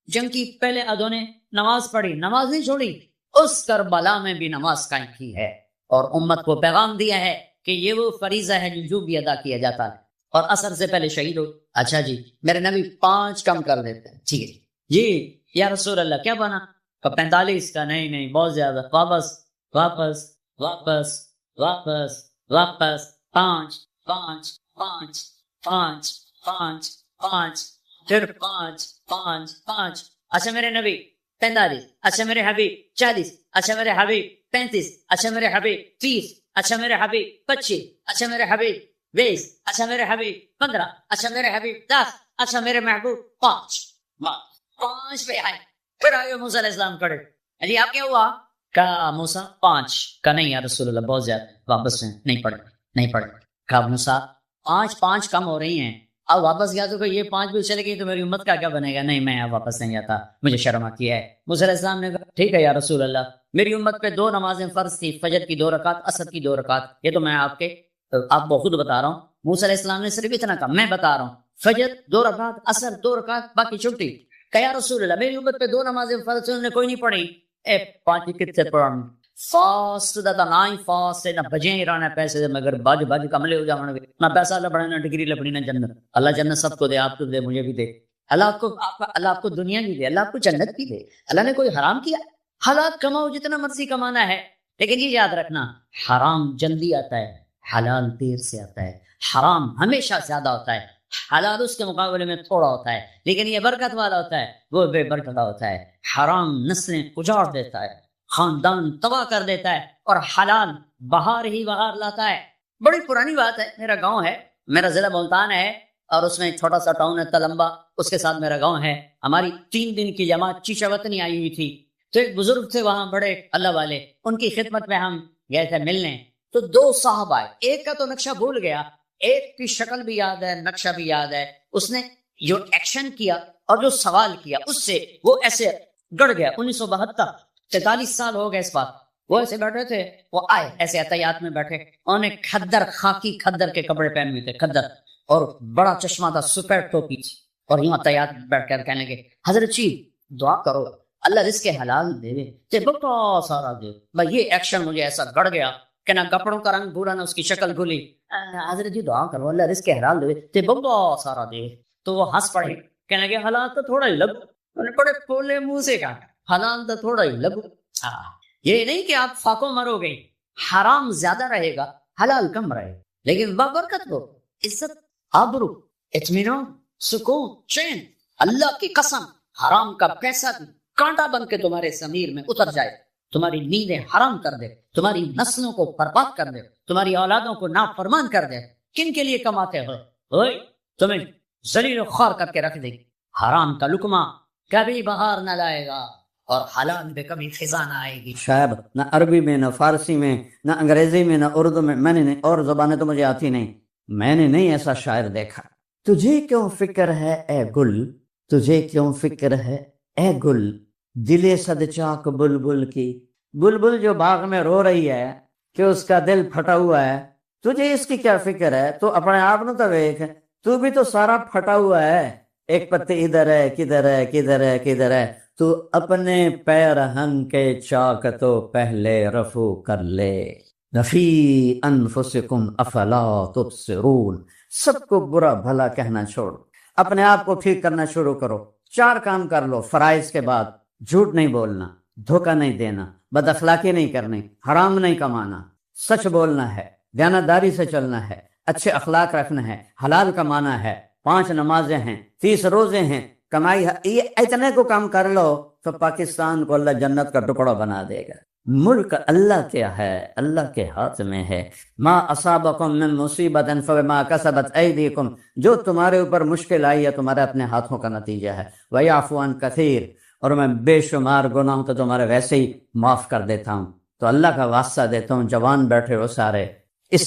جنگ کی، پہلے آدھوں نے نماز پڑھی، نماز نہیں چھوڑی، اس کربلا میں بھی نماز قائم کی ہے، اور امت کو پیغام دیا ہے کہ یہ وہ فریضہ ہے جو بھی ادا کیا جاتا ہے، اور عصر سے پہلے شہید ہو۔ اچھا جی میرے نبی 5 کم کر دیتے ہیں، ٹھیک ہے جی یا رسول اللہ کیا بنا؟ 45 کا، نہیں بہت زیادہ، واپس 5 پھر 5 اچھا میرے نبی 45، اچھا میرے حبیب 40، اچھا میرے حبیب 35، اچھا میرے حبیب 30، اچھا میرے حبیب 25، اچھا میرے حبیب 20، اچھا میرے حبیب 15، اچھا میرے حبیب 10، اچھا میرے محبوب 5 پہ آئے، پھر آئے موسیٰ علیہ السلام کھڑے، جی آپ کیا ہوا؟ کہا موسیٰ 5، کہا نہیں یا رسول اللہ بہت زیادہ، واپس ہیں، نہیں پڑھے۔ کہا موسیٰ 5 کم ہو رہی ہیں، اب واپس گیا تو کہ یہ 5 بھی چلے گئی تو میری امت کا کیا بنے گا؟ نہیں میں اب واپس نہیں جاتا، مجھے شرم آتی ہے۔ موسیٰ علیہ السلام نے کہا ٹھیک ہے یا رسول اللہ، میری امت پہ 2 نمازیں فرض تھی، فجر کی 2 رکعت، عصر کی 2 رکعت، یہ تو میں آپ کو خود بتا رہا ہوں۔ موسیٰ علیہ السلام نے صرف اتنا کہا، میں بتا رہا ہوں، فجر 2 رکعت، عصر 2 رکعت، باقی چھٹی۔ کہ یا رسول اللہ میری امت پہ 2 نمازیں فرض تھی، انہوں نے کوئی نہیں پڑھی۔ 5 کتنے پڑھن فاسٹ دا نہ فاسٹ نہ بجیں رانا پیسے دے مگر بج کملے ہو جاون گے، نہ پیسہ لبنا نہ ڈگری لبنی نہ جنت۔ اللہ جنت سب کو دے، آپ کو دے، مجھے بھی دے۔ اللہ آپ کو دنیا بھی دے، اللہ آپ کو جنت بھی دے۔ اللہ نے کوئی حرام کیا؟ حلال کماؤ جتنا مرضی کمانا ہے، لیکن یہ یاد رکھنا حرام جلدی آتا ہے، حلال دیر سے آتا ہے۔ حرام ہمیشہ زیادہ ہوتا ہے، حلال اس کے مقابلے میں تھوڑا ہوتا ہے، لیکن یہ برکت والا ہوتا ہے، وہ بے برکت ہوتا ہے۔ حرام نسلیں اجاڑ دیتا ہے، خاندان تباہ کر دیتا ہے، اور حلال بہار ہی بہار لاتا ہے۔ بڑی پرانی بات ہے، میرا گاؤں ہے، میرا ضلع ملتان ہے، اور اس میں ایک چھوٹا سا ٹاؤن ہے تلمبا، اس کے ساتھ میرا گاؤں ہے۔ ہماری 3 دن کی جماعت چیچا وطنی آئی ہوئی تھی، تو ایک بزرگ تھے وہاں بڑے اللہ والے، ان کی خدمت میں ہم گئے تھے ملنے۔ تو 2 صاحب آئے، ایک کا تو نقشہ بھول گیا، ایک کی شکل بھی یاد ہے، نقشہ بھی یاد ہے۔ اس نے جو ایکشن کیا اور جو سوال کیا اس سے وہ ایسے گڑ گیا۔ 1972، 43 سال ہو گئے اس بات۔ وہ ایسے بیٹھے تھے، وہ آئے ایسے احتیاط میں بیٹھے، انہوں نے کھدر، خاکی کھدر کے کپڑے پہنے ہوئے تھے، کھدر، اور بڑا چشمہ تھا، سپیڈ ٹوپی تھی، اور یوں احتیاط بیٹھ کر کہنے لگے حضرت جی دعا کرو اللہ رزق حلال دے تے بہت سارا دے۔ بھائی یہ ایکشن مجھے ایسا گڑ گیا کہ نہ کپڑوں کا رنگ بھورا نہ اس کی شکل گلی۔ حضرت جی دعا کرو اللہ رزق حلال دے تے بہت سارا دے۔ تو وہ ہنس پڑے، کہنے لگے حلال تو تھوڑا ہی لگو۔ انہوں نے بڑے پھولے منہ سے کہا حلال تو تھوڑا ہی لگو۔ یہ نہیں کہ آپ فاقوں مرو گے، حرام زیادہ رہے گا، حلال کم رہے گا، لیکن بابرکت ہو، عزت، آبرو، اطمینان، سکون، چین۔ اللہ کی قسم حرام کا پیسہ بھی کانٹا بن کے تمہارے ضمیر میں اتر جائے، تمہاری نیندیں حرام کر دے، تمہاری نسلوں کو برباد کر دے، تمہاری اولادوں کو نافرمان کر دے۔ کن کے لیے کماتے ہو؟ اوئے تمہیں ذلیل و خوار کر کے رکھ دے۔ حرام کا لقمہ کبھی بہار نہ لائے گا، اور حلال پہ کبھی خزاں نہ آئے گی۔ شاید نہ عربی میں، نہ فارسی میں، نہ انگریزی میں، نہ اردو میں نے نہیں، اور زبانیں تو مجھے آتی نہیں، میں نے نہیں ایسا شاعر دیکھا۔ تجھے کیوں فکر ہے اے گل، تجھے کیوں فکر ہے اے گل، دل صد چاک بلبل کی۔ بلبل جو باغ میں رو رہی ہے کہ اس کا دل پھٹا ہوا ہے، تجھے اس کی کیا فکر ہے؟ تو اپنے آپ نو تو دیکھ، تو بھی تو سارا پھٹا ہوا ہے، ایک پتے ادھر ہے، کدھر ہے، کدھر ہے، کدھر ہے۔ تو اپنے پیرہن کے چاک تو پہلے رفو کر لے، نفی انفسکم افلا تبصرون۔ سب کو برا بھلا کہنا چھوڑ، اپنے آپ کو ٹھیک کرنا شروع کرو۔ 4 کام کر لو فرائض کے بعد: جھوٹ نہیں بولنا، دھوکہ نہیں دینا، بد اخلاقی نہیں کرنی، حرام نہیں کمانا، سچ بولنا ہے، دیانتداری سے چلنا ہے، اچھے اخلاق رکھنا ہے، حلال کمانا ہے، 5 نمازیں ہیں، 30 روزے ہیں، کمائی ہے۔ یہ اتنے کو کام کر لو تو پاکستان کو اللہ جنت کا ٹکڑا بنا دے گا۔ ملک اللہ کیا ہے؟ اللہ کے ہاتھ میں ہے۔ ما اصابکم من مصیبت فبما کسبت ایدیکم، جو تمہارے اوپر مشکل آئی ہے تمہارے اپنے ہاتھوں کا نتیجہ ہے۔ ویعفو عن کثیر، اور میں بے شمار گناہوں تو تمہارے ویسے ہی معاف کر دیتا ہوں۔ تو اللہ کا واسطہ دیتا ہوں، جوان بیٹھے ہو سارے، اس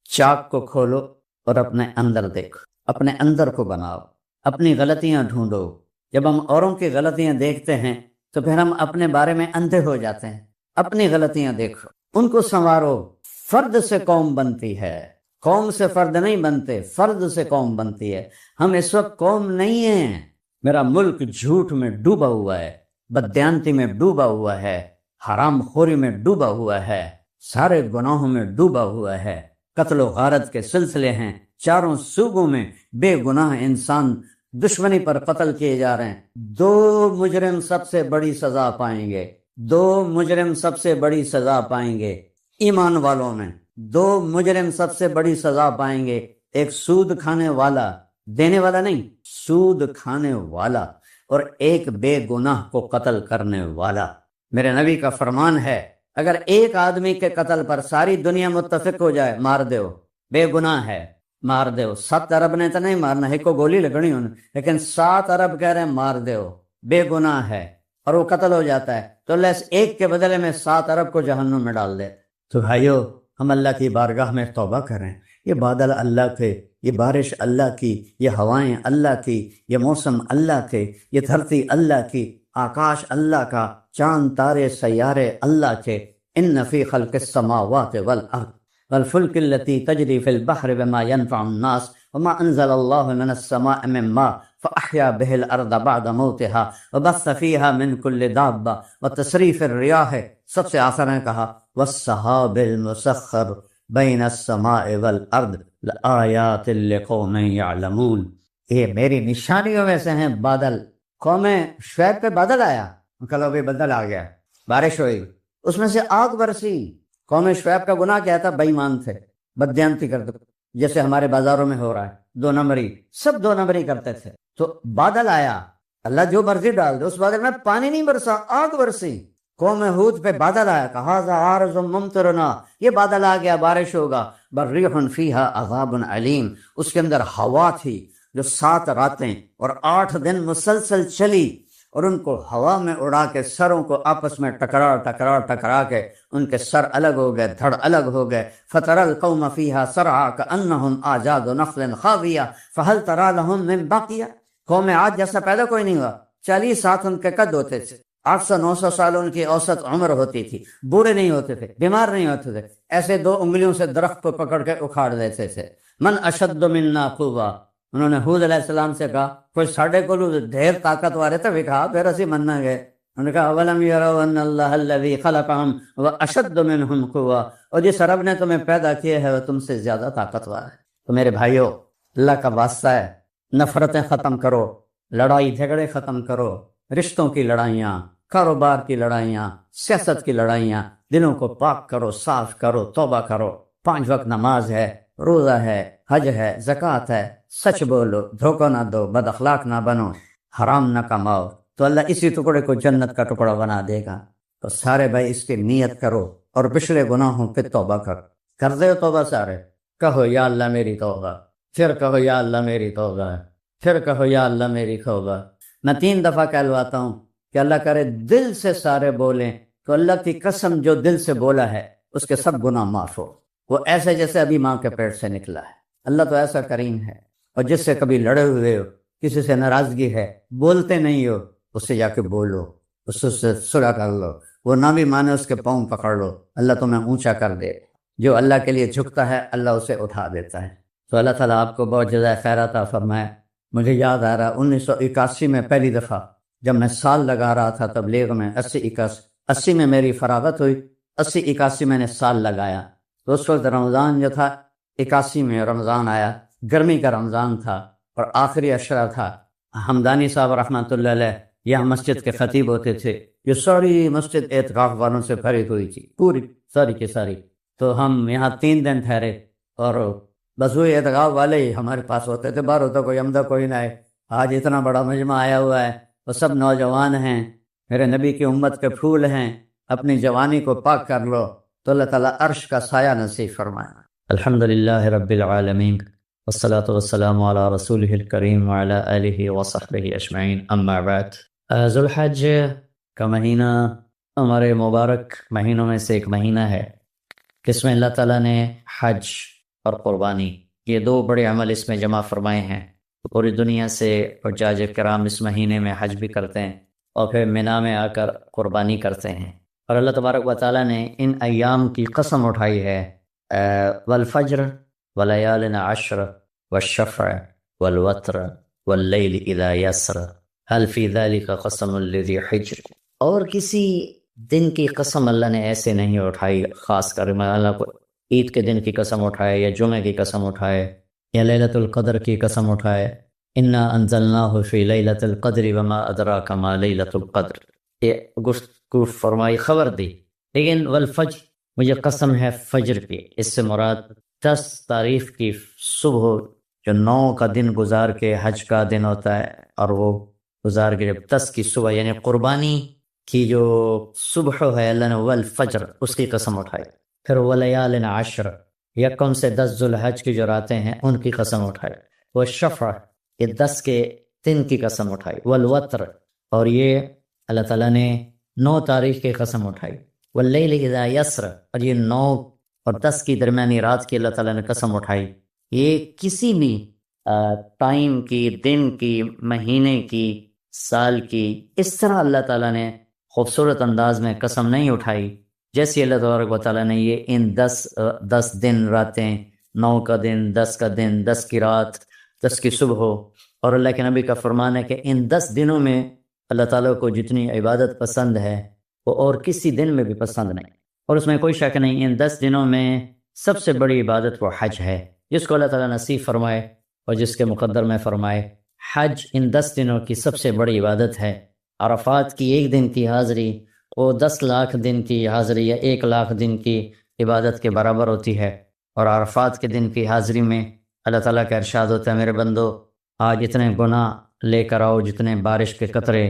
چاک کو کھولو اور اپنے اندر دیکھو، اپنے اندر کو بناؤ، اپنی غلطیاں ڈھونڈو۔ جب ہم اوروں کی غلطیاں دیکھتے ہیں تو پھر ہم اپنے بارے میں اندھے ہو جاتے ہیں۔ اپنی غلطیاں دیکھو، ان کو سنوارو۔ فرد سے قوم بنتی ہے، قوم سے فرد نہیں بنتے، فرد سے قوم بنتی ہے۔ ہم اس وقت قوم نہیں ہیں۔ میرا ملک جھوٹ میں ڈوبا ہوا ہے، بددیانتی میں ڈوبا ہوا ہے، حرام خوری میں ڈوبا ہوا ہے، سارے گناہوں میں ڈوبا ہوا ہے، قتل و غارت کے سلسلے ہیں، چاروں صوبوں میں بے گناہ انسان دشمنی پر قتل کیے جا رہے ہیں۔ 2 مجرم سب سے بڑی سزا پائیں گے، 2 مجرم سب سے بڑی سزا پائیں گے ایمان والوں میں۔ 2 مجرم سب سے بڑی سزا پائیں گے، ایک سود کھانے والا، دینے والا نہیں، سود کھانے والا، اور ایک بے گناہ کو قتل کرنے والا۔ میرے نبی کا فرمان ہے اگر ایک آدمی کے قتل پر ساری دنیا متفق ہو جائے، مار دیو، بے گناہ ہے، مار دیو۔ 7 ارب نے تو نہیں مارنا، ایک کو گولی لگنی انہیں، لیکن 7 ارب کہہ رہے ہیں مار دیو، بے گناہ ہے۔ اور وہ قتل ہو جاتا ہے تو اللہ اس ایک کے بدلے میں 7 ارب کو جہنم میں ڈال دے۔ تو بھائیو، ہم اللہ کی بارگاہ میں توبہ کریں۔ یہ بادل اللہ کے، یہ بارش اللہ کی، یہ ہوائیں اللہ کی، یہ موسم اللہ کے، یہ دھرتی اللہ کی، آکاش اللہ کا، چاند تارے سیارے اللہ کے۔ ان فی خلق السماوات والارض والفلک التي تجری فی البحر بما ينفع الناس وما انزل اللہ من السماء من ماء فاحیا به الارض بعد موتها وبث فيها من كل دابة وتصریف الریاح، سب سے آخر نے کہا والسحاب المسخر بین السماء والارض لآیات لقوم یعلمون۔ یہ میری نشانیوں میں سے ہیں بادل۔ قوم شعیب پہ بادل آیا، کلو بھی بدل آ گیا، بارش ہوئی، اس میں سے آگ برسی۔ قوم شعیب کا گناہ کیا تھا؟ بے ایمان تھے، بددیانتی کرتے، جیسے ہمارے بازاروں میں ہو رہا ہے، 2 نمبری، سب 2 نمبری کرتے تھے۔ تو بادل آیا، اللہ جو مرضی ڈال دے، اس بادل میں پانی نہیں برسا، آگ برسی۔ قوم ہود پہ بادل آیا، کہا ذا عارض ممطرنا، یہ بادل آ گیا، بارش ہوگا۔ بریح فیہا عذاب علیم، اس کے اندر ہوا تھی جو 7 راتیں اور 8 دن مسلسل چلی، اور ان کو ہوا میں اڑا کے سروں کو آپس میں ٹکرا کے ان کے سر الگ ہو گئے، دھڑ الگ ہو گئے۔ فتر القوم فیہا سرعا کأنہم اعجاز نخل خاویہ فہل تری لہم من باقیہ۔ قوم عاد جیسا پیدا کوئی نہیں ہوا، 40 ساتھ ان کے قد ہوتے تھے، 800-900 سال ان کی اوسط عمر ہوتی تھی، بوڑھے نہیں ہوتے تھے، بیمار نہیں ہوتے تھے، ایسے 2 انگلیوں سے درخت کو پکڑ کے اکھاڑ دیتے تھے۔ من اشد منا قوہ، انہوں نے حود علیہ السلام سے کہا کوئی ساڑھے کو ڈھیر طاقت والے تھے بھی، کہا پھر اسی مننا گئے۔ انہوں نے کہا اولم یروا ان اللہ الذی خلقہم واشد منہم قوہ، اور جس رب نے تمہیں پیدا کیا ہے وہ تم سے زیادہ طاقتور ہے۔ تو میرے بھائیو، اللہ کا واسطہ ہے، نفرتیں ختم کرو، لڑائی جھگڑے ختم کرو، رشتوں کی لڑائیاں، کاروبار کی لڑائیاں، سیاست کی لڑائیاں، دلوں کو پاک کرو، صاف کرو، توبہ کرو۔ 5 وقت نماز ہے، روزہ ہے، حج ہے، زکوٰۃ ہے، سچ بولو، دھوکہ نہ دو، بد اخلاق نہ بنو، حرام نہ کماؤ، تو اللہ اسی ٹکڑے کو جنت کا ٹکڑا بنا دے گا۔ تو سارے بھائی اس کی نیت کرو اور پچھلے گناہوں پہ توبہ کر دے توبہ سارے، کہو یا اللہ میری توبہ، پھر کہو یا اللہ میری توبہ، پھر کہو یا اللہ میری توبہ۔ میں 3 دفعہ کہلواتا ہوں کہ اللہ کرے دل سے سارے بولیں تو اللہ کی قسم جو دل سے بولا ہے اس کے سب گناہ معاف ہو، وہ ایسے جیسے ابھی ماں کے پیٹ سے نکلا ہے۔ اللہ تو ایسا کریم ہے۔ اور جس سے کبھی لڑے ہوئے ہو، کسی سے ناراضگی ہے، بولتے نہیں ہو، اس سے جا کے بولو، اس سے صلح کر لو، وہ نہ بھی مانے اس کے پاؤں پکڑ لو، اللہ تمہیں اونچا کر دے۔ جو اللہ کے لیے جھکتا ہے اللہ اسے اٹھا دیتا ہے۔ تو اللہ تعالیٰ آپ کو بہت جزائے خیر عطا فرمائے۔ مجھے یاد آ رہا 1981 میں پہلی دفعہ جب میں سال لگا رہا تھا تبلیغ میں، 80 میں میری فراغت ہوئی، 81 میں نے سال لگایا۔ تو اس وقت رمضان جو تھا، 81 میں رمضان آیا، گرمی کا رمضان تھا اور آخری عشرہ تھا۔ حمدانی صاحب رحمۃ اللہ علیہ یہاں مسجد کے خطیب ہوتے تھے، جو ساری مسجد اعتکاف والوں سے بھری ہوئی تھی، پوری ساری کی ساری۔ تو ہم یہاں 3 دن ٹھہرے اور بس وہی اعتکاف والے ہی ہمارے پاس ہوتے تھے، باہر ہوتا کوئی عمدہ کوئی نہ آئے۔ آج اتنا بڑا مجمع آیا ہوا ہے، وہ سب نوجوان ہیں، میرے نبی کی امت کے پھول ہیں، اپنی جوانی کو پاک کر لو تو اللہ تعالیٰ عرش کا سایہ نصیب فرمائے۔ الحمدللہ رب العالمین، والصلاة والسلام علی رسولہ الکریم وعلی آلہ وصحبہ اجمعین، اما بعد۔ ذوالحج کا مہینہ ہمارے مبارک مہینوں میں سے ایک مہینہ ہے، جس میں اللہ تعالیٰ نے حج اور قربانی، یہ 2 بڑے عمل اس میں جمع فرمائے ہیں۔ پوری دنیا سے حجاج کرام اس مہینے میں حج بھی کرتے ہیں اور پھر منی میں آ کر قربانی کرتے ہیں۔ اور اللہ تبارک و تعالیٰ نے ان ایام کی قسم اٹھائی ہے، والفجر ولیال عشر والشفع والوتر واللیل اذا یسر هل فی ذلک قسم لذی حجر۔ اور کسی دن کی قسم اللہ نے ایسے نہیں اٹھائی، خاص کر اللہ کو عید کے دن کی قسم اٹھائے یا جمعہ کی قسم اٹھائے یا لیلۃ القدر کی قسم اٹھائے، انا انزلناہ فی لیلۃ القدر وما ادراک ما لیلۃ القدر، یہ گفتگو فرمائی، خبر دی۔ لیکن والفجر، مجھے قسم ہے فجر کی، اس سے مراد 10 تاریخ کی صبح جو 9 کا دن گزار کے حج کا دن ہوتا ہے، اور وہ گزار کے جب 10 کی صبح یعنی قربانی کی جو صبح ہے، اللہ نے والفجر اس کی قسم اٹھائی۔ پھر ولیال عشر، 1 سے 10 ذوالحج کی جو راتیں ہیں ان کی قسم اٹھائی۔ والشفع، یہ 10 کے دن کی قسم اٹھائی۔ والوتر، اور یہ اللہ تعالیٰ نے 9 تاریخ کی قسم اٹھائی، واللیل اذا یسر، اور یہ 9 اور 10 کی درمیانی رات کی اللہ تعالیٰ نے قسم اٹھائی۔ یہ کسی بھی ٹائم کی، دن کی، مہینے کی، سال کی، اس طرح اللہ تعالیٰ نے خوبصورت انداز میں قسم نہیں اٹھائی جیسے اللہ تبارک و تعالیٰ نے یہ ان 10 دن راتیں، 9 کا دن، 10 کا دن، 10 کی رات، 10 کی صبح ہو۔ اور اللہ کے نبی کا فرمان ہے کہ ان 10 دنوں میں اللہ تعالیٰ کو جتنی عبادت پسند ہے وہ اور کسی دن میں بھی پسند نہیں، اور اس میں کوئی شک نہیں، ان 10 دنوں میں سب سے بڑی عبادت وہ حج ہے، جس کو اللہ تعالیٰ نصیب فرمائے اور جس کے مقدر میں فرمائے۔ حج ان 10 دنوں کی سب سے بڑی عبادت ہے۔ عرفات کی 1 دن کی حاضری وہ 10 لاکھ دن کی حاضری یا 1 لاکھ دن کی عبادت کے برابر ہوتی ہے۔ اور عرفات کے دن کی حاضری میں اللہ تعالیٰ کا ارشاد ہوتا ہے، میرے بندو آج اتنے گناہ لے کر آؤ، جتنے بارش کے قطرے،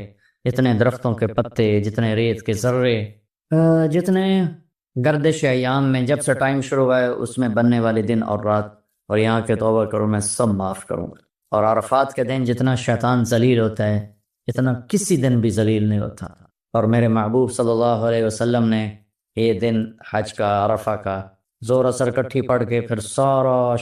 جتنے درختوں کے پتے، جتنے ریت کے ذرے، جتنے گردش ایام میں جب سے ٹائم شروع ہوا ہے اس میں بننے والے دن اور رات، اور یہاں کے توبہ کرو میں سب معاف کروں گا۔ اور عرفات کے دن جتنا شیطان ذلیل ہوتا ہے اتنا کسی دن بھی ذلیل نہیں ہوتا۔ اور میرے محبوب صلی اللہ علیہ وسلم نے یہ دن حج کا، عرفہ کا، زور اثر کٹھی پڑھ کے پھر سارا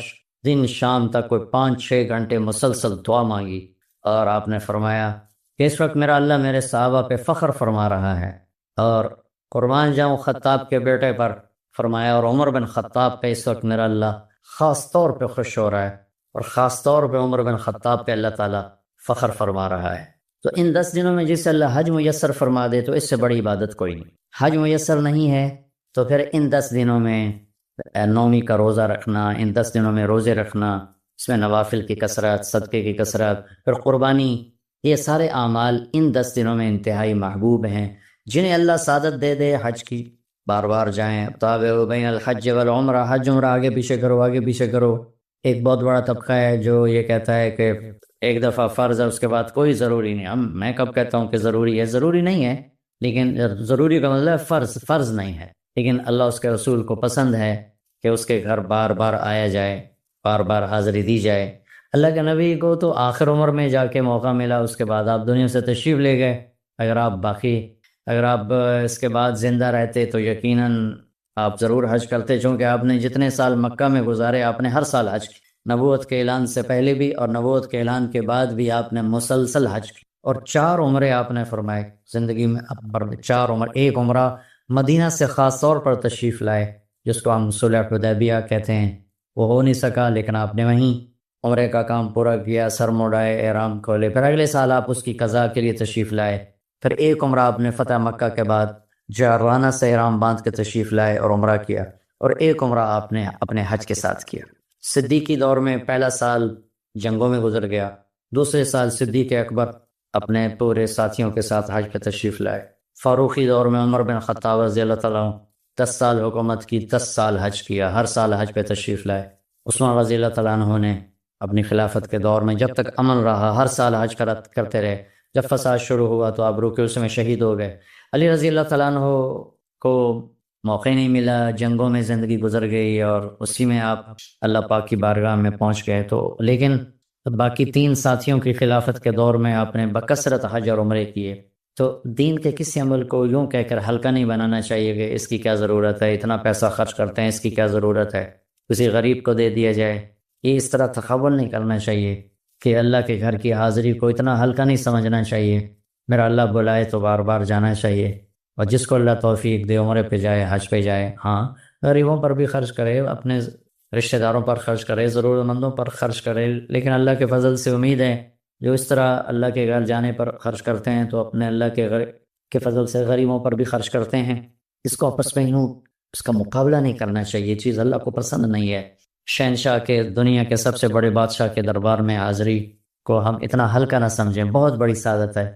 دن شام تک کوئی 5-6 گھنٹے مسلسل دعا مانگی، اور آپ نے فرمایا کہ اس وقت میرا اللہ میرے صحابہ پہ فخر فرما رہا ہے، اور قربان جاؤں خطاب کے بیٹے پر، فرمایا اور عمر بن خطاب پہ اس وقت میرا اللہ خاص طور پہ خوش ہو رہا ہے، اور خاص طور پہ عمر بن خطاب پہ اللہ تعالیٰ فخر فرما رہا ہے۔ تو ان 10 دنوں میں جسے اللہ حج میسر فرما دے تو اس سے بڑی عبادت کوئی نہیں۔ حج میسر نہیں ہے تو پھر ان 10 دنوں میں نومی کا روزہ رکھنا، ان 10 دنوں میں روزے رکھنا، اس میں نوافل کی کثرت، صدقے کی کثرت، پھر قربانی، یہ سارے اعمال ان 10 دنوں میں انتہائی محبوب ہیں۔ جنہیں اللہ سعادت دے دے حج کی، بار بار جائیں، تابعوا بین الحج والعمرہ، حج عمرہ آگے پیچھے کرو، آگے پیچھے کرو۔ ایک بہت بڑا طبقہ ہے جو یہ کہتا ہے کہ ایک دفعہ فرض ہے اس کے بعد کوئی ضروری نہیں۔ میں کب کہتا ہوں کہ ضروری ہے؟ ضروری نہیں ہے، لیکن ضروری کا مطلب فرض نہیں ہے، لیکن اللہ اس کے رسول کو پسند ہے کہ اس کے گھر بار بار آیا جائے، بار بار حاضری دی جائے۔ اللہ کے نبی کو تو آخر عمر میں جا کے موقع ملا، اس کے بعد آپ دنیا سے تشریف لے گئے۔ اگر آپ اس کے بعد زندہ رہتے تو یقیناً آپ ضرور حج کرتے، چونکہ آپ نے جتنے سال مکہ میں گزارے آپ نے ہر سال حج کی، نبوت کے اعلان سے پہلے بھی اور نبوت کے اعلان کے بعد بھی آپ نے مسلسل حج کی، اور 4 عمرے آپ نے فرمائے زندگی میں، 4 عمر۔ ایک عمرہ مدینہ سے خاص طور پر تشریف لائے جس کو ہم صلح حدیبیہ کہتے ہیں، وہ ہو نہیں سکا لیکن آپ نے وہیں عمرے کا کام پورا کیا، سر مڑائے، احرام کھولے، پھر اگلے سال آپ اس کی قضاء کے لیے تشریف لائے۔ پھر ایک عمرہ آپ نے فتح مکہ کے بعد جعرانہ سے احرام باندھ کے تشریف لائے اور عمرہ کیا، اور ایک عمرہ آپ نے اپنے حج کے ساتھ کیا۔ صدیقی دور میں پہلا سال جنگوں میں گزر گیا، دوسرے سال صدیق اکبر اپنے پورے ساتھیوں کے ساتھ حج پہ تشریف لائے۔ فاروقی دور میں عمر بن خطاب رضی اللہ تعالیٰ عنہ 10 سال حکومت کی، 10 سال حج کیا، ہر سال حج پہ تشریف لائے۔ عثمان رضی اللہ تعالیٰ عنہ نے اپنی خلافت کے دور میں جب تک امن رہا ہر سال حج کرتے رہے، جب فساد شروع ہوا تو آپ رکے، اس میں شہید ہو گئے۔ علی رضی اللہ تعالیٰ عنہ کو موقع نہیں ملا، جنگوں میں زندگی گزر گئی، اور اسی میں آپ اللہ پاک کی بارگاہ میں پہنچ گئے۔ تو لیکن باقی 3 ساتھیوں کی خلافت کے دور میں آپ نے بکثرت حج اور عمرے کیے۔ تو دین کے کسی عمل کو یوں کہہ کر ہلکا نہیں بنانا چاہیے کہ اس کی کیا ضرورت ہے، اتنا پیسہ خرچ کرتے ہیں، اس کی کیا ضرورت ہے، کسی غریب کو دے دیا جائے۔ یہ اس طرح تخول نہیں کرنا چاہیے کہ اللہ کے گھر کی حاضری کو اتنا ہلکا نہیں سمجھنا چاہیے۔ میرا اللہ بلائے تو بار بار جانا چاہیے، اور جس کو اللہ توفیق دے عمرے پہ جائے، حج پہ جائے۔ ہاں غریبوں پر بھی خرچ کرے، اپنے رشتہ داروں پر خرچ کرے، ضرورت مندوں پر خرچ کرے، لیکن اللہ کے فضل سے امید ہے جو اس طرح اللہ کے گھر جانے پر خرچ کرتے ہیں تو اپنے اللہ کے فضل سے غریبوں پر بھی خرچ کرتے ہیں۔ اس کو آپس میں یوں اس کا مقابلہ نہیں کرنا چاہیے، چیز اللہ کو پسند نہیں ہے۔ شہنشاہ کے، دنیا کے سب سے بڑے بادشاہ کے دربار میں حاضری کو ہم اتنا ہلکا نہ سمجھیں، بہت بڑی سعادت ہے۔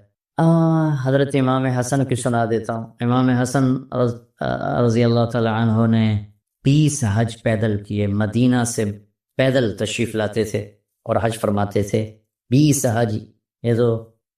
حضرت امام حسن کی سنا دیتا ہوں۔ امام حسن رضی اللہ تعالی عنہ نے 20 حج پیدل کیے، مدینہ سے پیدل تشریف لاتے تھے اور حج فرماتے تھے۔ 20 حج، یہ تو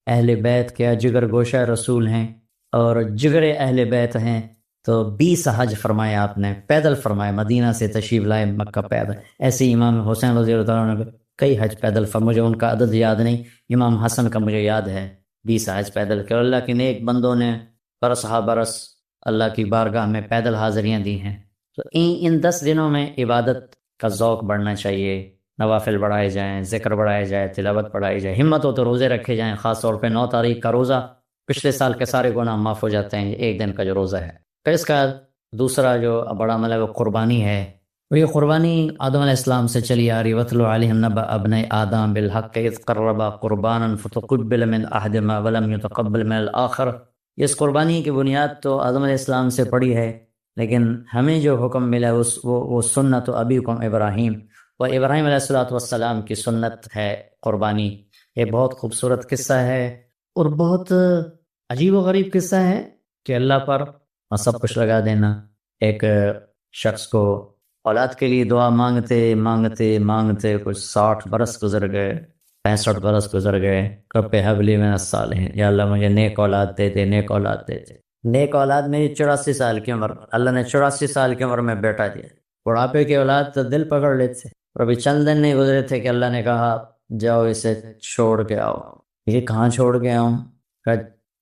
اہل بیت کے جگر گوشہ رسول ہیں اور جگر اہل بیت ہیں، تو 20 حج فرمائے آپ نے، پیدل فرمائے، مدینہ سے تشریف لائے مکہ پیدل۔ ایسے ہی امام حسین رضی اللہ عنہ نے کئی حج پیدل فرمائے، مجھے ان کا عدد یاد نہیں، امام حسن کا مجھے یاد ہے 20 حج پیدل کر، اللہ کے نیک بندوں نے برس ہا برس اللہ کی بارگاہ میں پیدل حاضریاں دی ہیں۔ تو ان 10 دنوں میں عبادت کا ذوق بڑھنا چاہیے، نوافل بڑھائے جائیں، ذکر بڑھائے جائے، تلاوت پڑھائی جائے، ہمت ہو تو روزے رکھے جائیں، خاص طور پہ 9 تاریخ کا روزہ پچھلے سال کے سارے گناہ معاف ہو جاتے ہیں ایک دن کا جو روزہ ہے۔ پھر اس کا دوسرا جو بڑا عمل ہے وہ قربانی ہے، اور یہ قربانی آدم علیہ السلام سے چلی آ رہی۔ وَاتْلُ عَلَيْهِمْ نَبَأَ ابْنَيْ آدَمَ بِالْحَقِّ إِذْ قَرَّبَا قُرْبَانًا فَتُقُبِّلَ مِنْ أَحَدِهِمَا وَلَمْ يُتَقَبَّلْ مِنَ الْآخَرِ۔ اس قربانی کی بنیاد تو آدم علیہ السلام سے پڑی ہے، لیکن ہمیں جو حکم ملا وہ سنت ابیکم ابراہیم، وہ ابراہیم علیہ السلام کی سنت ہے قربانی۔ یہ بہت خوبصورت قصہ ہے اور بہت عجیب و غریب قصہ ہے کہ اللہ پر سب کچھ لگا دینا۔ ایک شخص کو اولاد کے لیے دعا مانگتے مانگتے مانگتے کچھ 60 برس گزر گئے، 65 برس گزر گئے۔ رب ہب لی من الصالحین، یا اللہ مجھے نیک اولاد دے دے، نیک اولاد دے دے۔ نیک اولاد میری 84 سال کی عمر، اللہ نے 84 سال کی عمر میں بیٹا دیا۔ بڑھاپے کی اولاد تو دل پکڑ لیتے، اور ابھی چند دن نہیں گزرے تھے کہ اللہ نے کہا جاؤ اسے چھوڑ کے آؤ۔ یہ کہاں چھوڑ کے آؤں؟ کہا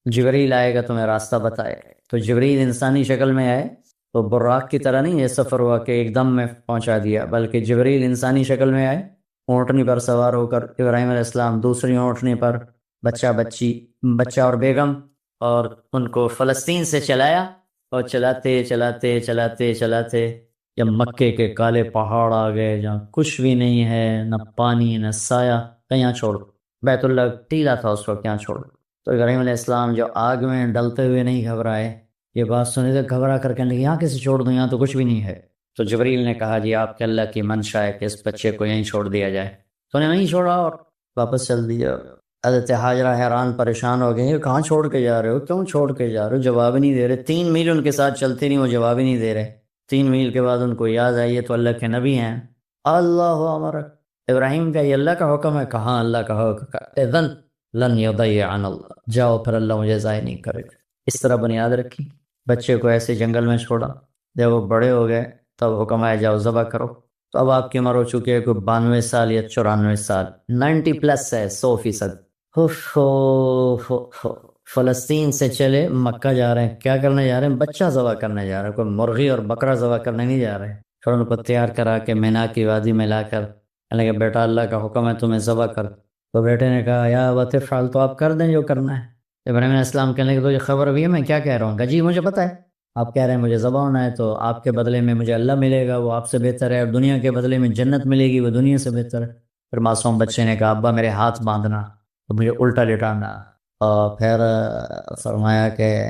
جبریل آئے گا تمہیں راستہ بتائے گا۔ تو جبریل انسانی شکل میں آئے، تو براق کی طرح نہیں یہ سفر ہوا کہ ایک دم میں پہنچا دیا، بلکہ جبریل انسانی شکل میں آئے، اونٹنی پر سوار ہو کر، ابراہیم علیہ السلام دوسری اونٹنی پر، بچہ اور بیگم، اور ان کو فلسطین سے چلایا، اور چلاتے چلاتے چلاتے چلاتے جب مکے کے کالے پہاڑ آ گئے جہاں کچھ بھی نہیں ہے، نہ پانی نہ سایہ، کہاں چھوڑ؟ بیت اللہ ٹیلا تھا اس وقت، کہاں چھوڑ؟ تو ابراہیم علیہ السلام جو آگ میں ڈلتے ہوئے نہیں گھبرائے، یہ بات سنے تو گھبرا کر کہنے لگے یہاں کیسے چھوڑ دوں، یہاں تو کچھ بھی نہیں ہے۔ تو جبریل نے کہا جی آپ کے اللہ کی منشا ہے کہ اس بچے کو یہیں چھوڑ دیا جائے۔ تو نے نہیں چھوڑا اور واپس چل دیا۔ حضرت ہاجرہ حیران پریشان ہو گئے، یہ کہاں چھوڑ کے جا رہے ہو، کیوں چھوڑ کے جا رہے ہو؟ جواب نہیں دے رہے، 3 میل ان کے ساتھ چلتے نہیں، وہ جواب ہی نہیں دے رہے۔ 3 میل کے بعد ان کو یاد آئی یہ تو اللہ کے نبی ہیں۔ اللہ امرک، ابراہیم کا یہ اللہ کا حکم ہے؟ کہاں اللہ کا حکم؟ اذن لن یضیعن اللہ، جاؤ پھر اللہ مجھے ضائع نہیں کرے گا۔ اس طرح بنیاد رکھی، بچے کو ایسے جنگل میں چھوڑا، جب وہ بڑے ہو گئے تب حکم آیا جاؤ ذبح کرو۔ تو اب آپ کی عمر ہو چکی ہے کوئی 92 سال یا 94 سال، 90 پلس ہے، 100%۔ فلسطین سے چلے مکہ جا رہے ہیں، کیا کرنے جا رہے ہیں؟ بچہ ذبح کرنے جا رہے ہیں، کوئی مرغی اور بکرا ذبح کرنے نہیں جا رہے ہیں۔ پھر ان کو تیار کرا کے مینا کی وادی میں لا کر کہ بیٹا اللہ کا حکم ہے تمہیں ذبح کر۔ تو بیٹے نے کہا یا ابت افعل، تو آپ کر دیں جو کرنا ہے۔ ابراہیم علیہ السلام کہنے لگے تو یہ خبر بھی ہے میں کیا کہہ رہا ہوں؟ جی مجھے پتہ ہے، آپ کہہ رہے ہیں مجھے ذبح ہونا ہے تو آپ کے بدلے میں مجھے اللہ ملے گا، وہ آپ سے بہتر ہے، اور دنیا کے بدلے میں جنت ملے گی، وہ دنیا سے بہتر ہے۔ پھر معصوم بچے نے کہا ابا میرے ہاتھ باندھنا، تو مجھے الٹا لٹانا، اور پھر فرمایا کہ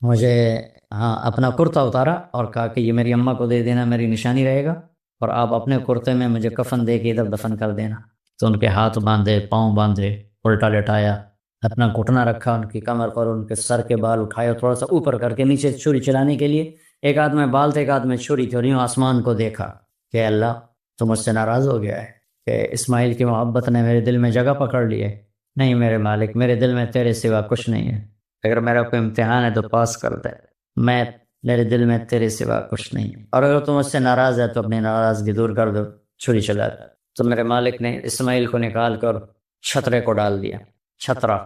مجھے اپنا کرتا اتارا اور کہا کہ یہ میری اماں کو دے دینا، میری نشانی رہے گا، اور آپ اپنے کرتے میں مجھے کفن دے کے ادھر دفن کر دینا۔ تو ان کے ہاتھ باندھے، پاؤں باندھے، الٹا لٹایا، اپنا گھٹنا رکھا ان کی کمر پر، ان کے سر کے بال اٹھائے تھوڑا سا اوپر کر کے، نیچے چھری چلانے کے لیے ایک ہاتھ میں بال تھے ایک ہاتھ میں چھری تھی، اور یوں آسمان کو دیکھا کہ اللہ تو مجھ سے ناراض ہو گیا ہے کہ اسماعیل کی محبت نے میرے دل میں جگہ پکڑ لی ہے۔ نہیں میرے مالک، میرے دل میں تیرے سوا کچھ نہیں ہے، اگر میرا کوئی امتحان ہے تو پاس کر دے، میرے دل میں تیرے سوا کچھ نہیں ہے، اور اگر تم مجھ سے ناراض ہے تو اپنی ناراضگی دور کر دو، چھری چلا دو۔ تو میرے مالک نے اسماعیل کو نکال کر چھترے کو ڈال دیا، چھترا،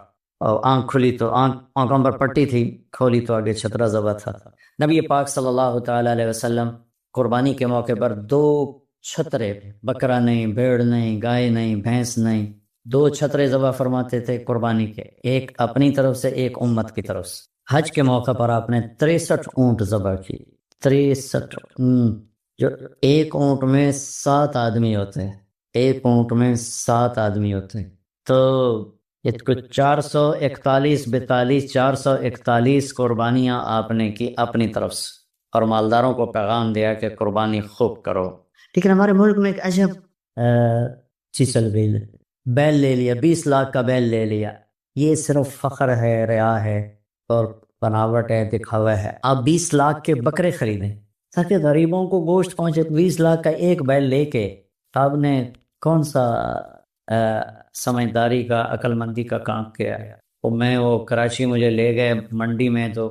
اور آنکھ کھلی تو آنکھوں پر پٹی تھی، کھولی تو آگے چھترا ذبح تھا۔ نبی پاک صلی اللہ تعالی علیہ وسلم قربانی کے موقع پر 2 چھترے، بکرا نہیں، بھیڑ نہیں، گائے نہیں، بھینس نہیں، 2 چھترے ذبح فرماتے تھے قربانی کے، ایک اپنی طرف سے ایک امت کی طرف سے۔ حج کے موقع پر آپ نے 63 اونٹ ذبح کی، 63 جو ایک اونٹ میں 7 آدمی ہوتے ہیں، ایک اونٹ میں 7 آدمی ہوتے ہیں، تو یہ کچھ 441 قربانیاں آپ نے کی اپنی طرف سے، اور مالداروں کو پیغام دیا کہ قربانی خوب کرو۔ لیکن ہمارے ملک میں ایک عجب چیچل بیل لے لیا، 20 لاکھ کا بیل لے لیا، یہ صرف فخر ہے، ریا ہے اور بناوٹ ہے، دکھاوا ہے۔ آپ 20 لاکھ کے بکرے خریدیں تاکہ غریبوں کو گوشت پہنچے، 20 لاکھ کا ایک بیل لے کے آپ نے کون سا سمجھداری کا، عقل مندی کا کام کیا ہے؟ وہ کراچی مجھے لے گئے منڈی میں، تو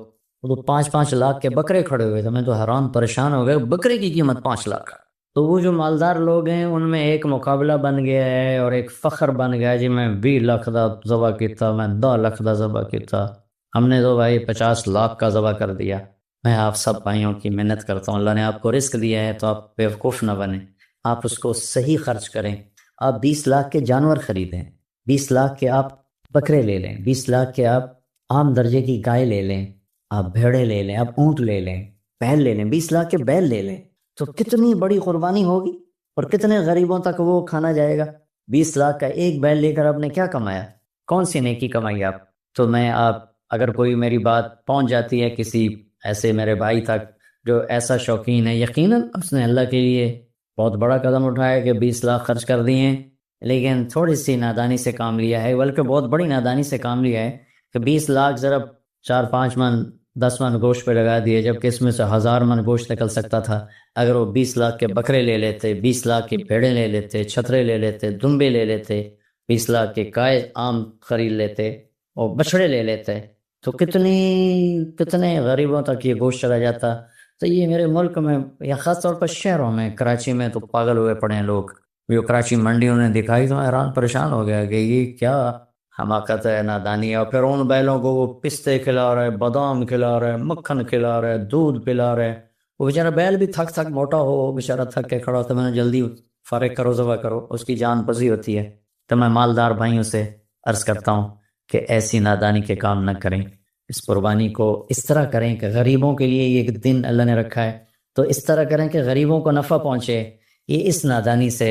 5-5 لاکھ کے بکرے کھڑے ہوئے تھے، میں تو حیران پریشان ہو گئے، بکرے کی قیمت 5 لاکھ۔ تو وہ جو مالدار لوگ ہیں ان میں ایک مقابلہ بن گیا ہے اور ایک فخر بن گیا ہے، جی میں 20 لاکھ دا ذبح کیتا، میں 2 لاکھ دا ذبح کیتا، ہم نے تو بھائی 50 لاکھ کا ذبح کر دیا۔ میں آپ سب بھائیوں کی محنت کرتا ہوں، اللہ نے آپ کو رزق دیا ہے تو آپ بیوقوف نہ بنیں، آپ اس کو صحیح خرچ کریں۔ آپ 20 لاکھ کے جانور خریدیں، 20 لاکھ کے آپ بکرے لے لیں، 20 لاکھ کے آپ عام درجے کی گائے لے لیں، آپ بھیڑے لے لیں، آپ اونٹ لے لیں، بیل لے لیں، 20 لاکھ کے بیل لے لیں، تو کتنی بڑی قربانی ہوگی اور کتنے غریبوں تک وہ کھانا جائے گا۔ 20 لاکھ کا ایک بیل لے کر آپ نے کیا کمایا؟ کون سی نیکی کمائی آپ؟ تو میں آپ اگر کوئی میری بات پہنچ جاتی ہے کسی ایسے میرے بھائی تک جو ایسا شوقین ہے، یقیناً اس نے اللہ کے لیے بہت بڑا قدم اٹھایا کہ 20 لاکھ خرچ کر دیے ہیں، لیکن تھوڑی سی نادانی سے کام لیا ہے، بلکہ بہت بڑی نادانی سے کام لیا ہے کہ 20 لاکھ ضرب 4-5 من 10 من گوشت پہ لگا دیے، جبکہ اس میں سے 1000 من گوشت نکل سکتا تھا اگر وہ 20 لاکھ کے بکرے لے لیتے، 20 لاکھ کی بھیڑیں لے لیتے، چھترے لے لیتے، دمبے لے لیتے، 20 لاکھ کے گائے عام خرید لیتے اور بچڑے لے لیتے، تو کتنے غریبوں تک یہ گوشت چلا جاتا۔ تو یہ میرے ملک میں یا خاص طور پر شہروں میں، کراچی میں تو پاگل ہوئے پڑے ہیں لوگ، جو کراچی منڈیوں نے دکھائی تو حیران پریشان ہو گیا کہ یہ کیا حماقت ہے، نادانی ہے۔ اور پھر ان بیلوں کو وہ پستے کھلا رہے، بادام کھلا رہے، مکھن کھلا رہے، دودھ پلا رہے، وہ بیچارہ بیل بھی تھک موٹا ہو، وہ بیچارہ تھک کے کھڑا ہوتا ہے، میں نے جلدی فارغ کرو، ذبح کرو، اس کی جان پزی ہوتی ہے۔ تو میں مالدار بھائیوں سے عرض کرتا ہوں کہ ایسی نادانی کے کام نہ کریں، اس قربانی کو اس طرح کریں کہ غریبوں کے لیے یہ ایک دن اللہ نے رکھا ہے تو اس طرح کریں کہ غریبوں کو نفع پہنچے۔ یہ اس نادانی سے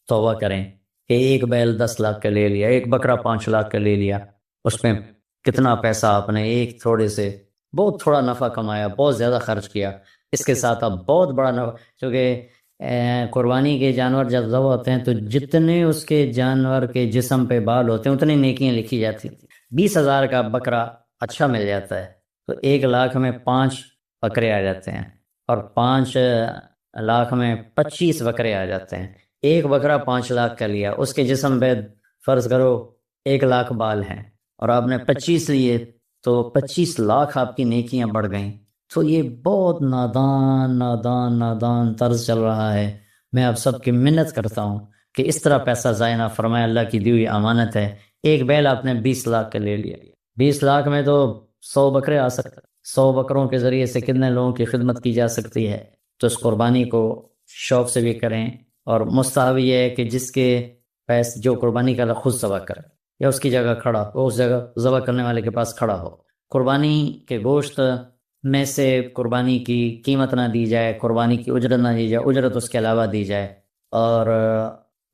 توبہ کریں کہ ایک بیل 10 لاکھ کا لے لیا، ایک بکرا 5 لاکھ کا لے لیا، اس میں کتنا پیسہ آپ نے ایک تھوڑے سے بہت تھوڑا نفع کمایا، بہت زیادہ خرچ کیا، اس کے ساتھ آپ بہت بڑا نفع، کیونکہ قربانی کے جانور جب ذبح ہوتے ہیں تو جتنے اس کے جانور کے جسم پہ بال ہوتے ہیں اتنی نیکیاں لکھی جاتی۔ 20,000 کا بکرا اچھا مل جاتا ہے تو 1 لاکھ میں 5 بکرے آ جاتے ہیں، اور 5 لاکھ میں 25 بکرے آ جاتے ہیں۔ ایک بکرا 5 لاکھ کا لیا، اس کے جسم پہ فرض کرو 1 لاکھ بال ہیں اور آپ نے 25 لیے تو 25 لاکھ آپ کی نیکیاں بڑھ گئیں۔ تو یہ بہت نادان طرز چل رہا ہے۔ میں آپ سب کی منت کرتا ہوں کہ اس طرح پیسہ ضائع نہ فرمائے، اللہ کی دی ہوئی امانت ہے۔ ایک بیل آپ نے 20 لاکھ کا لے لیا، 20 لاکھ میں تو 100 بکرے آ سکتے، 100 بکروں کے ذریعے سے کتنے لوگوں کی خدمت کی جا سکتی ہے۔ تو اس قربانی کو شوق سے بھی کریں، اور مستحب یہ ہے کہ جس کے پیسے جو قربانی کا خود ذبح کرے یا اس کی جگہ کھڑا ہو، اس جگہ ذبح کرنے والے کے پاس کھڑا ہو۔ قربانی کے گوشت میں سے قربانی کی قیمت نہ دی جائے، قربانی کی اجرت نہ دی جائے، اجرت اس کے علاوہ دی جائے، اور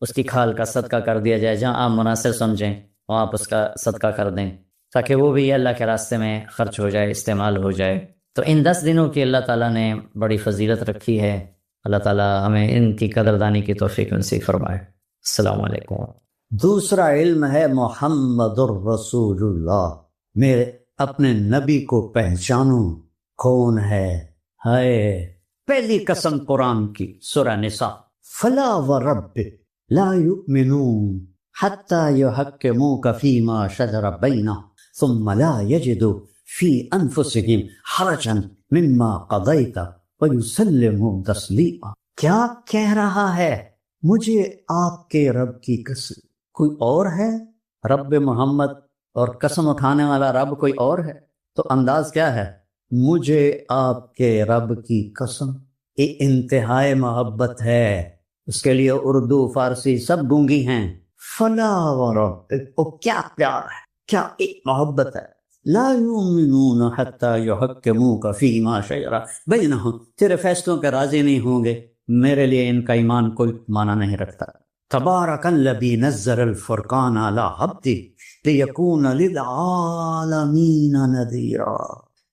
اس کی کھال کا صدقہ کر دیا جائے، جہاں آپ مناسب سمجھیں وہاں آپ اس کا صدقہ کر دیں تاکہ وہ بھی اللہ کے راستے میں خرچ ہو جائے، استعمال ہو جائے۔ تو ان 10 دنوں کی اللہ تعالیٰ نے بڑی فضیلت رکھی ہے، اللہ تعالیٰ ہمیں ان کی قدردانی کی توفیق نصیب فرمائے۔ السلام علیکم۔ دوسرا علم ہے محمد الرسول اللہ، میرے اپنے نبی کو پہچانوں کون ہے۔ ہائے پہلی قسم قرآن کی، سورہ نساء، فلا وربک لا یؤمنون حتی یحکموک فیما شجر بینہم ثم لا یجدوا فی انفسہم حرجا مما قضیت ویسلموا تسلیما۔ کیا کہہ رہا ہے؟ مجھے آپ کے رب کی قسم، کوئی اور ہے؟ رب محمد اور قسم اٹھانے والا رب کوئی اور ہے؟ تو انداز کیا ہے؟ مجھے آپ کے رب کی قسم۔ یہ انتہائی محبت ہے، اس کے لیے اردو فارسی سب گونگی ہیں۔ فلا وربک، وہ کیا پیار ہے، کیا ایک محبت ہے۔ لا یؤمنون حتی یحکموک فیما شجر بینہم، تیرے فیصلوں کے راضی نہیں ہوں گے، میرے لیے ان کا ایمان کوئی معنی نہیں رکھتا۔ تبارک الذی نزل الفرقان علی عبدہ لیکون للعالمین نذیرا۔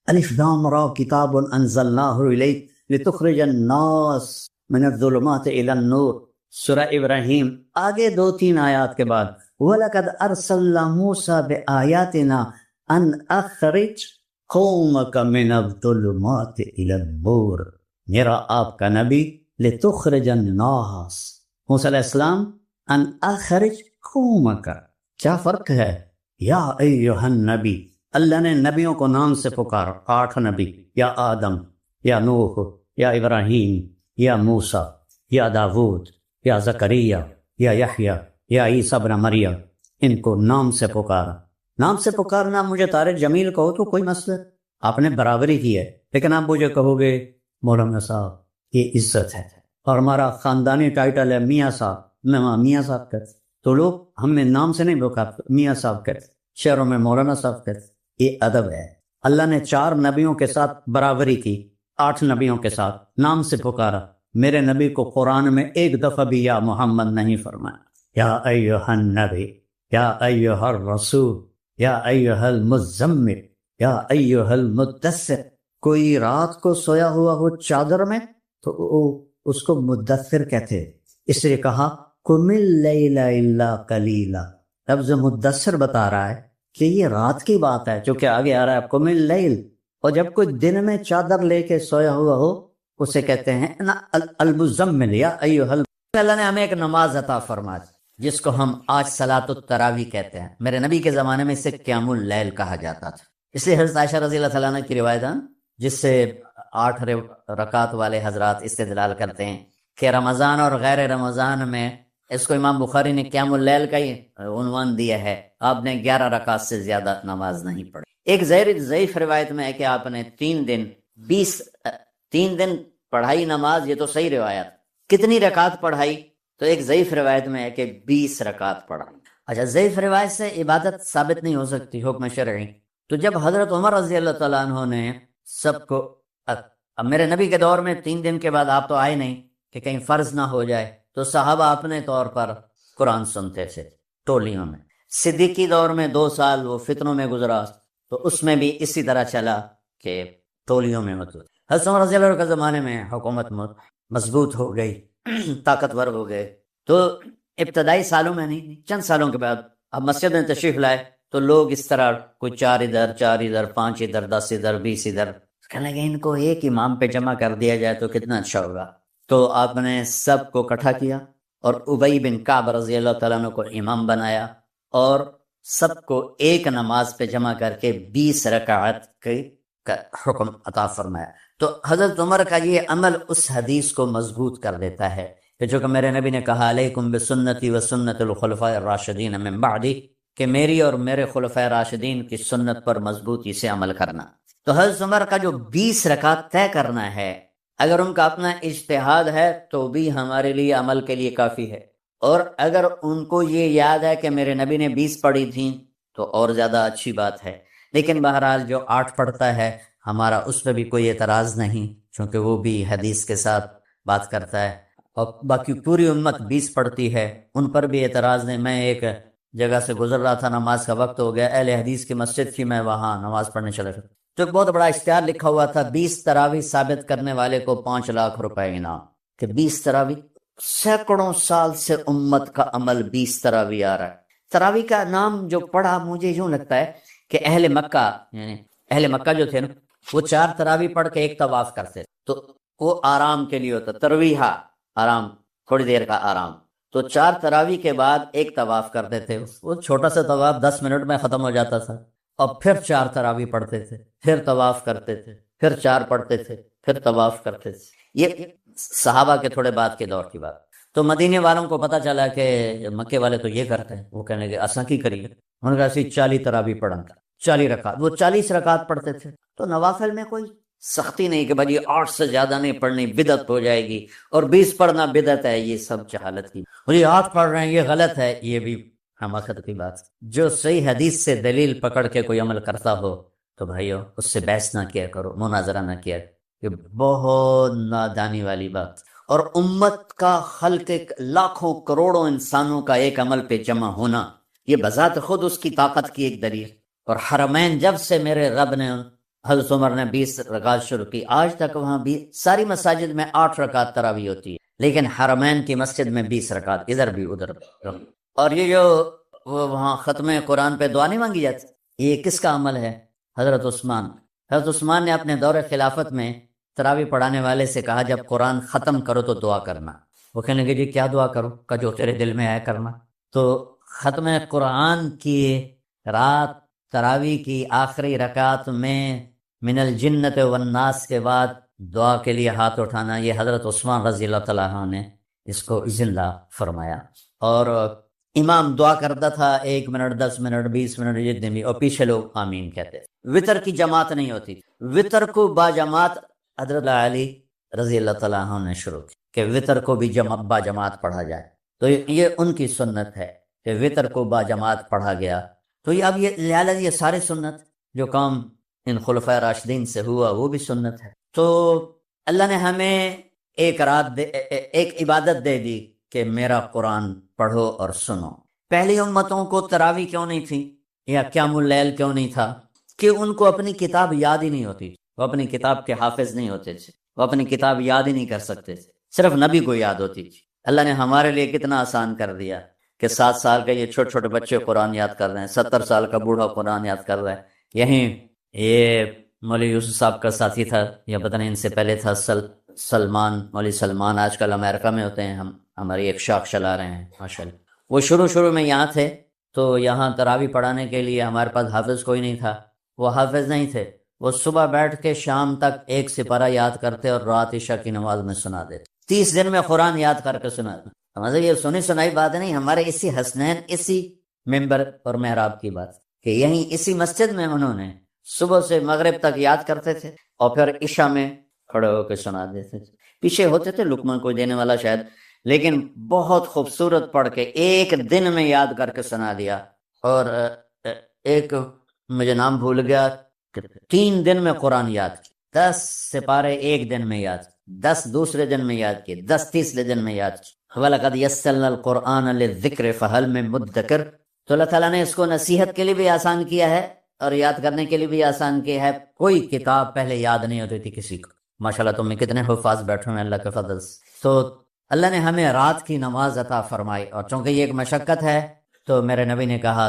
الف لام را کتاب انزلناہ الیک لتخرج الناس من الظلمات الی النور، سورہ ابراہیم۔ آگے 2-3 آیات کے بعد وَلَقَدْ أَرْسَلْنَا مُوسَىٰ بِآيَاتِنَا أَنْ أَخْرِجْ قَوْمَكَ مِنَ الظُّلُمَاتِ إِلَى النُّورِ، میرا آپ کا نبی لِتُخْرِجَ النَّاسَ، موسیٰ علیہ السلام، ان اخرج قومک، کیا فرق ہے؟ یا ایہا النبی، اللہ نے نبیوں کو نام سے پکارا، 8 نبی، یا آدم، یا نوح، یا ابراہیم، یا موسیٰ، یا داود، یا زکریا، یا یحییٰ، یا عیسیٰ ابن مریم، ان کو نام سے پکارا۔ نام سے پکارنا، مجھے طارق جمیل کہو تو کوئی مسئلہ، آپ نے برابری کی ہے، لیکن آپ مجھے کہو گے مولانا صاحب یہ عزت ہے، اور ہمارا خاندانی ٹائٹل ہے میاں صاحب، میں وہاں میاں صاحب کہتے، تو لوگ ہمیں نام سے نہیں پکارتے، میاں صاحب کہتے، شہروں میں مولانا صاحب کہتے۔ یہ ادب ہے۔ اللہ نے 4 نبیوں کے ساتھ برابری کی، 8 نبیوں کے ساتھ نام سے پکارا۔ میرے نبی کو قرآن میں ایک دفعہ بھی یا محمد نہیں فرمایا۔ یا ایھا النبی، یا ایھا الرسول، یا ایھا المزمل، یا ایھا المدثر۔ کوئی رات کو سویا ہوا ہو چادر میں تو اس کو مدثر کہتے، اس لیے کہا قم اللیل الا قلیلا۔ لفظ مدثر بتا رہا ہے کہ یہ رات کی بات ہے، جو کہ آگے آ رہا ہے قم اللیل، اور جب کوئی دن میں چادر لے کے سویا ہوا ہو اسے کہتے ہیں المزمل یا ایھا المزمل۔ اللہ نے ہمیں ایک نماز عطا فرما دی جس کو ہم آج صلاۃ التراویح کہتے ہیں۔ میرے نبی کے زمانے میں اسے قیام اللیل کہا جاتا تھا، اس لیے حضرت عائشہ رضی اللہ تعالیٰ عنہ کی روایت ہے جس سے 8 رکعت والے حضرات استدلال کرتے ہیں کہ رمضان اور غیر رمضان میں اس کو امام بخاری نے قیام اللیل کا ہی عنوان دیا ہے، آپ نے 11 رکعت سے زیادہ نماز نہیں پڑھی۔ ایک ضعیف روایت میں ہے کہ آپ نے 3 دن پڑھائی نماز، یہ تو صحیح روایت، کتنی رکعت پڑھائی؟ تو ایک ضعیف روایت میں ہے کہ 20 رکعت پڑھائی۔ اچھا، ضعیف روایت سے عبادت ثابت نہیں ہو سکتی حکم شرعی، تو جب حضرت عمر رضی اللہ تعالیٰ عنہ نے سب کو، اب میرے نبی کے دور میں 3 دن کے بعد آپ تو آئے نہیں کہ کہیں فرض نہ ہو جائے، تو صحابہ اپنے طور پر قرآن سنتے تھے ٹولیوں میں۔ صدیقی دور میں 2 سال وہ فتنوں میں گزرا، تو اس میں بھی اسی طرح چلا کہ ٹولیوں میں مطلب۔ حضرت عمر رضی اللہ عنہ کے زمانے میں حکومت مضبوط ہو گئی، طاقتور ہو گئے، تو ابتدائی سالوں میں نہیں، چند سالوں کے بعد اب مسجد میں تشریف لائے تو لوگ اس طرح کوئی 4 ادھر 5 ادھر 10 ادھر 20 ادھر، کہنے لگے ان کو ایک امام پہ جمع کر دیا جائے تو کتنا اچھا ہوگا۔ تو آپ نے سب کو اکٹھا کیا اور ابی بن کعب رضی اللہ تعالیٰ عنہ کو امام بنایا، اور سب کو ایک نماز پہ جمع کر کے 20 رکعت کا حکم عطا فرمایا۔ تو حضرت عمر کا یہ عمل اس حدیث کو مضبوط کر دیتا ہے کہ جو کہ میرے نبی نے کہا علیکم بسنتی و سنت الخلفاء الراشدین من بعدی، کہ میری اور میرے خلفاء راشدین کی سنت پر مضبوطی سے عمل کرنا۔ تو حضرت عمر کا جو 20 رکعت طے کرنا ہے، اگر ان کا اپنا اجتہاد ہے تو بھی ہمارے لیے عمل کے لیے کافی ہے، اور اگر ان کو یہ یاد ہے کہ میرے نبی نے 20 پڑھی تھیں تو اور زیادہ اچھی بات ہے۔ لیکن بہرحال جو 8 پڑھتا ہے ہمارا اس پہ بھی کوئی اعتراض نہیں، چونکہ وہ بھی حدیث کے ساتھ بات کرتا ہے، اور باقی پوری امت 20 پڑھتی ہے، ان پر بھی اعتراض نہیں۔ میں ایک جگہ سے گزر رہا تھا، نماز کا وقت ہو گیا، اہل حدیث کی مسجد تھی، میں وہاں نماز پڑھنے چلا گیا تو ایک بہت بڑا اشتہار لکھا ہوا تھا 20 تراویح ثابت کرنے والے کو 5 لاکھ روپے انعام، کہ 20 تراویح، سینکڑوں سال سے امت کا عمل 20 تراویح آ رہا ہے۔ تراویح کا نام جو پڑھا مجھے یوں لگتا ہے کہ اہل مکہ، یعنی اہل مکہ جو تھے نا، وہ 4 تراویح پڑھ کے ایک طواف کرتے، تو وہ آرام کے لیے ہوتا، ترویحہ آرام، تھوڑی دیر کا آرام، تو 4 تراویح کے بعد ایک طواف کرتے تھے، وہ چھوٹا سا طواف 10 منٹ میں ختم ہو جاتا تھا، اور پھر 4 تراویح پڑھتے تھے، پھر طواف کرتے تھے، پھر 4 پڑھتے تھے، پھر طواف کرتے تھے۔ یہ صحابہ کے تھوڑے بعد کے دور کی بات۔ تو مدینے والوں کو پتہ چلا کہ مکے والے تو یہ کرتے ہیں، وہ کہنے لگے اساں کی کریے، انہوں نے کہا اسی 40 تراویح پڑھا، 40 رکعت، وہ 40 رکعت پڑھتے تھے۔ تو نوافل میں کوئی سختی نہیں کہ بھائی 8 سے زیادہ نہیں پڑھنی، بدعت ہو جائے گی، اور 20 پڑھنا بدعت ہے، یہ سب جہالت کی، اور یہ 8 پڑھ رہے ہیں یہ غلط ہے، یہ بھی حماقت کی بات۔ جو صحیح حدیث سے دلیل پکڑ کے کوئی عمل کرتا ہو تو بھائیو اس سے بحث نہ کیا کرو، مناظرہ نہ کیا، یہ بہت نادانی والی بات۔ اور امت کا خلق لاکھوں کروڑوں انسانوں کا ایک عمل پہ جمع ہونا، یہ بذات خود اس کی طاقت کی ایک دلیل۔ اور حرمین جب سے میرے رب نے، حضرت عمر نے 20 رکعت شروع کی، آج تک وہاں بھی ساری مساجد میں 8 رکعت تراویح ہوتی ہے، لیکن حرمین کی مسجد میں 20 رکعت، ادھر بھی ادھر بھی۔ اور یہ جو وہاں ختم قرآن پہ دعا نہیں مانگی جاتی، یہ کس کا عمل ہے؟ حضرت عثمان نے اپنے دور خلافت میں تراویح پڑھانے والے سے کہا جب قرآن ختم کرو تو دعا کرنا۔ وہ کہنے لگے جی کیا دعا کرو؟ کہ جو تیرے دل میں آیا کرنا۔ تو ختم قرآن کی رات تراویح کی آخری رکعت میں من الجنت والناس کے بعد دعا کے لیے ہاتھ اٹھانا، یہ حضرت عثمان رضی اللہ تعالیٰ عنہ نے اس کو زندہ فرمایا۔ اور امام دعا کرتا تھا 1 منٹ 10 منٹ 20 منٹ جتنے بھی، اور پیچھے لوگ آمین کہتے تھے۔ وطر کی جماعت نہیں ہوتی، وطر کو با جماعت حضرت علی رضی اللہ تعالیٰ عنہ نے شروع کی کہ وطر کو بھی با جماعت پڑھا جائے، تو یہ ان کی سنت ہے کہ وطر کو با جماعت پڑھا گیا۔ تو یہ اب یہ لہٰذا یہ سارے سنت جو کام ان خلفۂ راشدین سے ہوا وہ بھی سنت ہے۔ تو اللہ نے ہمیں ایک عبادت دے دی کہ میرا قرآن پڑھو اور سنو۔ پہلی امتوں کو تراویح کیوں نہیں تھی یا قیام اللیل کیوں نہیں تھا؟ کہ ان کو اپنی کتاب یاد ہی نہیں ہوتی، وہ اپنی کتاب کے حافظ نہیں ہوتے تھے، وہ اپنی کتاب یاد ہی نہیں کر سکتے تھے، صرف نبی کو یاد ہوتی تھی۔ اللہ نے ہمارے لیے کتنا آسان کر دیا کہ 7 سال کے یہ چھوٹے چھوٹے بچے قرآن یاد کر رہے ہیں، 70 سال کا بوڑھا قرآن یاد کر رہا ہے۔ یہیں یہ مولوی یوسف صاحب کا ساتھی تھا، یا پتہ نہیں ان سے پہلے تھا، سلمان، مولوی سلمان، آج کل امریکہ میں ہوتے ہیں، ہماری ایک شاخ چلا رہے ہیں ماشاءاللہ۔ وہ شروع میں یہاں تھے، تو یہاں تراویح پڑھانے کے لیے ہمارے پاس حافظ کوئی نہیں تھا، وہ حافظ نہیں تھے، وہ صبح بیٹھ کے شام تک 1 سپارہ یاد کرتے اور رات عشاء کی نماز میں سنا دیتے، 30 دن میں قرآن یاد کر کے سنا۔ مطلب یہ سنی سنائی بات نہیں، ہمارے اسی حسنین، اسی ممبر اور محراب کی بات، کہ یہیں اسی مسجد میں انہوں نے صبح سے مغرب تک یاد کرتے تھے اور پھر عشاء میں کھڑے ہو کے سنا دیتے تھے۔ پیچھے ہوتے تھے لقمان کوئی دینے والا شاید، لیکن بہت خوبصورت پڑھ کے 1 دن میں یاد کر کے سنا دیا۔ اور ایک مجھے نام بھول گیا کہ 3 دن میں قرآن یاد کی، 10 سپارے 1 دن میں یاد، 10 دوسرے دن میں یاد کیے، 10 تیسرے دن میں یاد کی۔ وَلَقَدْ يَسَّرْنَا الْقُرْآنَ لِلذِّكْرِ فَهَلْ مِن مُدَّكِرٍ۔ تو اللہ تعالیٰ نے اس کو نصیحت کے لیے بھی آسان کیا ہے اور یاد کرنے کے لیے بھی آسان کیا ہے۔ کوئی کتاب پہلے یاد نہیں ہوتی تھی کسی کو، ماشاءاللہ تم میں کتنے حفاظ بیٹھے ہیں اللہ کے فضل سے۔ تو اللہ نے ہمیں رات کی نماز عطا فرمائی، اور چونکہ یہ ایک مشقت ہے تو میرے نبی نے کہا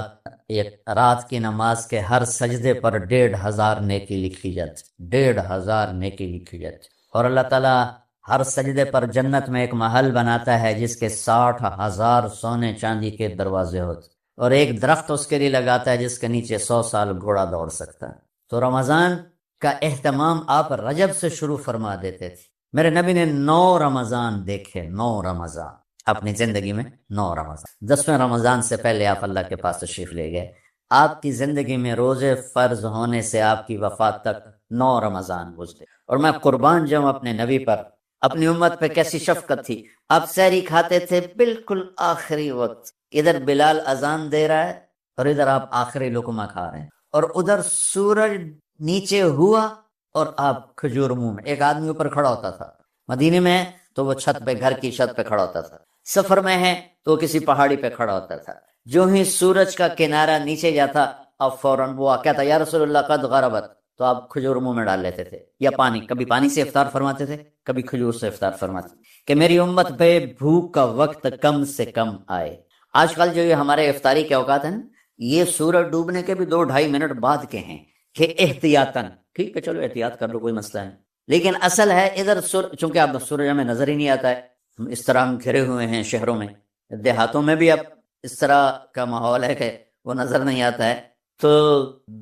یہ رات کی نماز کے ہر سجدے پر 1500 نیکی لکھی جاتی، 1500 نیکی لکھی جاتی۔ اور اللہ تعالیٰ ہر سجدے پر جنت میں ایک محل بناتا ہے جس کے 60,000 سونے چاندی کے دروازے ہوتے، اور ایک درخت اس کے لیے لگاتا ہے جس کے نیچے 100 سال گھوڑا دوڑ سکتا ہے۔ تو رمضان کا اہتمام آپ رجب سے شروع فرما دیتے تھے۔ میرے نبی نے 9 رمضان دیکھے، 9 رمضان اپنی زندگی میں، 9 رمضان۔ 10ویں رمضان سے پہلے آپ اللہ کے پاس تشریف لے گئے۔ آپ کی زندگی میں روزے فرض ہونے سے آپ کی وفات تک 9 رمضان گزرے، اور میں قربان جاؤں اپنے نبی پر، اپنی امت پہ کیسی شفقت تھی۔ آپ سحری کھاتے تھے بالکل آخری وقت، ادھر بلال اذان دے رہا ہے اور ادھر آپ آخری لقمہ کھا رہے ہیں، اور ادھر سورج نیچے ہوا اور آپ کھجور منہ میں۔ ایک آدمی اوپر کھڑا ہوتا تھا مدینے میں تو وہ چھت پہ، گھر کی چھت پہ کھڑا ہوتا تھا، سفر میں ہے تو کسی پہاڑی پہ کھڑا ہوتا تھا۔ جو ہی سورج کا کنارہ نیچے جاتا اب فوراً وہ کہتا یا رسول اللہ قد غربت، تو آپ کھجور منہ میں ڈال لیتے تھے، یا پانی، کبھی پانی سے افطار فرماتے تھے، کبھی کھجور سے افطار فرماتے تھے، کہ میری امت پہ بھوک کا وقت کم سے کم آئے۔ آج کل جو یہ ہمارے افطاری کے اوقات ہیں نا، یہ سورج ڈوبنے کے بھی 2-2.5 منٹ بعد کے ہیں کہ احتیاطاً، ٹھیک ہے چلو احتیاط کر لو کوئی مسئلہ نہیں، لیکن اصل ہے ادھر چونکہ اب سورج ہمیں نظر ہی نہیں آتا ہے، اس طرح ہم گھرے ہوئے ہیں شہروں میں، دیہاتوں میں بھی اب اس طرح کا ماحول ہے کہ وہ نظر نہیں آتا ہے، تو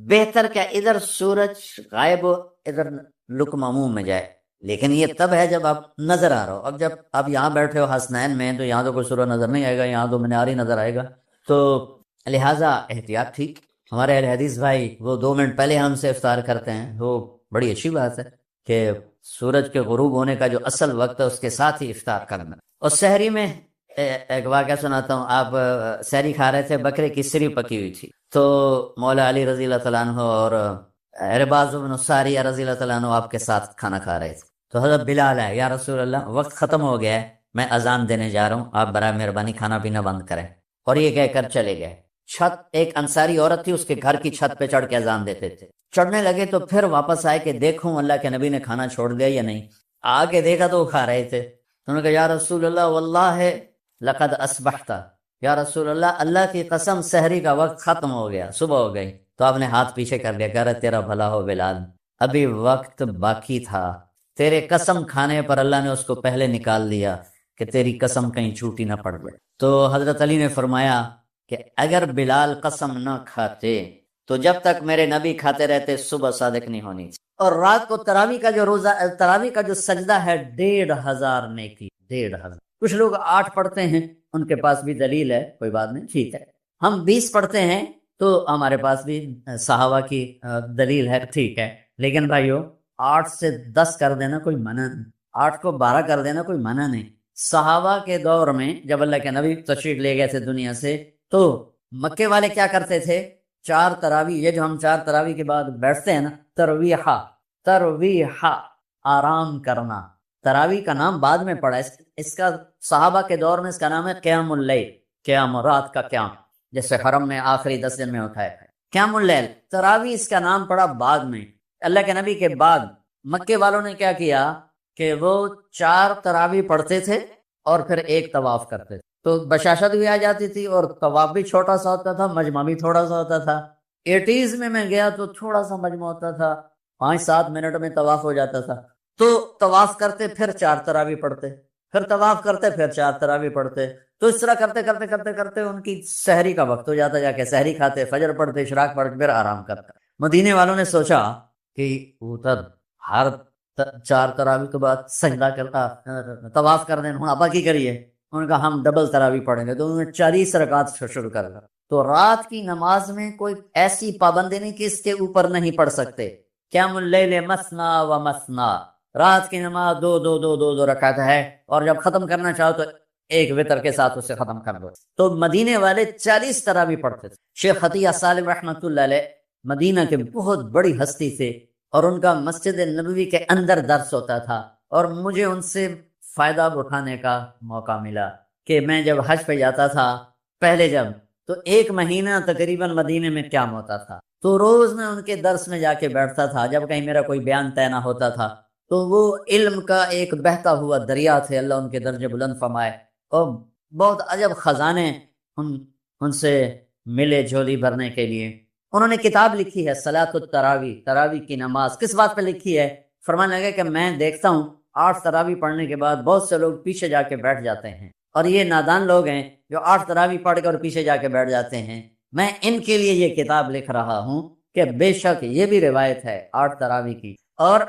بہتر کیا ادھر سورج غائب ہو ادھر لقمہ منہ میں جائے۔ لیکن یہ تب ہے جب آپ نظر آ رہا ہو۔ اب جب آپ یہاں بیٹھے ہو حسنین میں تو یہاں تو کوئی سورج نظر نہیں آئے گا، یہاں تو منار ہی نظر آئے گا، تو لہٰذا احتیاط ٹھیک۔ ہمارے اہل حدیث بھائی وہ 2 منٹ پہلے ہم سے افطار کرتے ہیں، وہ بڑی اچھی بات ہے کہ سورج کے غروب ہونے کا جو اصل وقت ہے اس کے ساتھ ہی افطار کرنا۔ اور سحری میں ایک واقعہ سناتا ہوں، آپ سحری کھا رہے تھے، بکرے کی سری پکی ہوئی تھی، تو مولا علی رضی اللہ تعالیٰ عنہ اور عرباض بن ساریہ رضی اللہ تعالیٰ عنہ آپ کے ساتھ کھانا کھا رہے تھے، تو حضرت بلال ہے یا رسول اللہ وقت ختم ہو گیا ہے، میں اذان دینے جا رہا ہوں، آپ برائے مہربانی کھانا پینا بند کریں، اور یہ کہہ کر چلے گئے۔ چھت، ایک انصاری عورت تھی، اس کے گھر کی چھت پہ چڑھ کے اذان دیتے تھے، چڑھنے لگے تو پھر واپس آئے کہ دیکھوں اللہ کے نبی نے کھانا چھوڑ دیا یا نہیں، آگے دیکھا تو وہ کھا رہے تھے، انہوں نے کہا یا رسول اللہ واللہ لقد اصبحت، یا رسول اللہ اللہ کی قسم سحری کا وقت ختم ہو گیا، صبح ہو گئی۔ تو آپ نے ہاتھ پیچھے کر لیا، کہہ رہے تیرا بھلا ہو بلال، ابھی وقت باقی تھا، تیرے قسم کھانے پر اللہ نے اس کو پہلے نکال دیا کہ تیری قسم کہیں چھوٹی نہ پڑ گئے۔ تو حضرت علی نے فرمایا کہ اگر بلال قسم نہ کھاتے تو جب تک میرے نبی کھاتے رہتے صبح صادق نہیں ہونی تھی۔ اور رات کو تراویح کا جو سجدہ ہے 1500 نیکی، 1500 کچھ لوگ 8 پڑھتے ہیں، ان کے پاس بھی دلیل ہے، کوئی بات نہیں، ٹھیک ہے۔ ہم 20 پڑھتے ہیں تو ہمارے پاس بھی صحابہ کی دلیل ہے، ٹھیک ہے۔ لیکن بھائیو 8 سے 10 کر دینا کوئی منع نہیں، 8 کو 12 کر دینا کوئی منع نہیں۔ صحابہ کے دور میں جب اللہ کے نبی تشریف لے گئے تھے دنیا سے، تو مکے والے کیا کرتے تھے؟ 4 تراویح، یہ جو ہم 4 تراویح کے بعد بیٹھتے ہیں نا، ترویحہ آرام کرنا، تراویح کا نام بعد میں پڑا، اس کا صحابہ کے دور میں اس کا نام ہے قیام اللیل، قیام، رات کا قیام، جیسے حرم میں آخری 10 دن میں ہوتا ہے قیام اللیل۔ تراویح اس کا نام پڑا بعد میں، اللہ کے نبی کے بعد۔ مکے والوں نے کیا کیا کہ وہ 4 تراویح پڑھتے تھے اور پھر ایک طواف کرتے تھے، تو بشاشت بھی آ جاتی تھی اور طواف بھی چھوٹا سا ہوتا تھا، مجمع بھی تھوڑا سا ہوتا تھا۔ 80s میں گیا تو تھوڑا سا مجمع ہوتا تھا، 5-7 منٹ میں طواف ہو جاتا تھا۔ تو طواف کرتے پھر 4 تراویح پڑھتے، پھر طواف کرتے پھر 4 تراویح پڑھتے، تو اس طرح کرتے کرتے کرتے کرتے ان کی سحری کا وقت ہو جاتا، جا کے سحری کھاتے، فجر پڑھتے، اشراق پڑھتے، پھر آرام کرتے۔ مدینے والوں نے سوچا کہ ادھر ہر 4 تراویح کے بعد سجدہ کرتا، طواف کر دیں، ہوں ابا کی کریے؟ ان کا ہم ڈبل تراویح پڑھیں گے، تو انہوں نے 40 رکعت سے شروع کر دیا۔ تو رات کی نماز میں کوئی ایسی پابندی نہیں کہ اس کے اوپر نہیں پڑھ سکتے۔ قیام اللیل مثنا و مثنا، رات کی نماز 2 رکعت ہے، اور جب ختم کرنا چاہو تو ایک وتر کے ساتھ اسے ختم کر دو۔ تو مدینے والے 40 تراویح پڑھتے تھے۔ شیخ عطیہ سالم رحمۃ اللہ علیہ مدینہ کے بہت بڑی ہستی تھے، اور ان کا مسجد نبوی کے اندر درس ہوتا تھا، اور مجھے ان سے فائدہ اٹھانے کا موقع ملا کہ میں جب حج پہ جاتا تھا پہلے جب، تو 1 مہینہ تقریباً مدینے میں قیام ہوتا تھا، تو روز میں ان کے درس میں جا کے بیٹھتا تھا۔ جب کہیں میرا کوئی بیان طے نہ ہوتا تھا تو وہ علم کا ایک بہتا ہوا دریا تھے، اللہ ان کے درجے بلند فرمائے، اور بہت عجب خزانے ان سے ملے جھولی بھرنے کے لیے۔ انہوں نے کتاب لکھی ہے صلاۃ التراویح، تراویح کی نماز۔ کس بات پہ لکھی ہے؟ فرمانے لگے کہ میں دیکھتا ہوں 8 تراویح پڑھنے کے بعد بہت سے لوگ پیچھے جا کے بیٹھ جاتے ہیں، اور یہ نادان لوگ ہیں جو 8 تراویح پڑھ کر پیچھے جا کے بیٹھ جاتے ہیں۔ میں ان کے لیے یہ کتاب لکھ رہا ہوں کہ بے شک یہ بھی روایت ہے 8 تراویح کی اور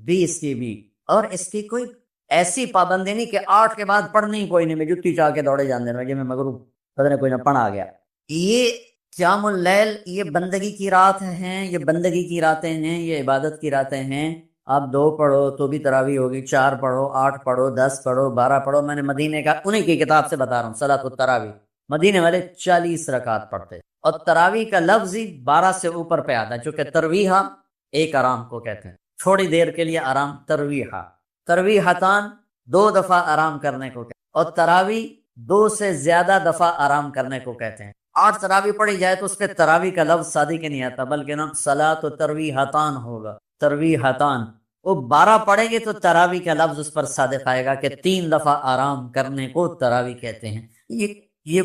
20 کی بھی، اور اس کی کوئی ایسی پابندی نہیں کہ 8 کے بعد پڑھنی کوئی نہیں، میں جتی چاہ کے دوڑے جانے میں، میں مغروب پتہ نہیں کوئی نہ پڑھ آ گیا۔ یہ قیام اللیل یہ بندگی کی رات ہیں، یہ بندگی کی راتیں ہیں، یہ عبادت کی راتیں ہیں۔ آپ 2 پڑھو تو بھی تراویح ہوگی، 4 پڑھو، 8 پڑھو، 10 پڑھو، 12 پڑھو۔ میں نے مدینے کا انہیں کی کتاب سے بتا رہا ہوں، صلاۃ التراویح۔ مدینے والے 40 رکعت پڑھتے، اور تراویح کا لفظ ہی 12 سے اوپر پہ آتا ہے، چونکہ ترویحہ ایک آرام کو کہتے ہیں، تھوڑی دیر کے لیے آرام، ترویحہ، ترویحتان 2 دفعہ آرام کرنے کو کہتے ہیں، اور تراویح 2 سے زیادہ دفعہ آرام کرنے کو کہتے ہیں۔ 8 تراویح پڑھی جائے تو اس پہ تراویح کا لفظ صادق نہیں آتا، بلکہ نام صلاۃ و ترویحتان ہوگا، ترویحتان۔ وہ 12 پڑھیں گے تو تراویح کا لفظ اس پر صادق آئے گا کہ 3 دفعہ آرام کرنے کو تراویح کہتے ہیں۔ یہ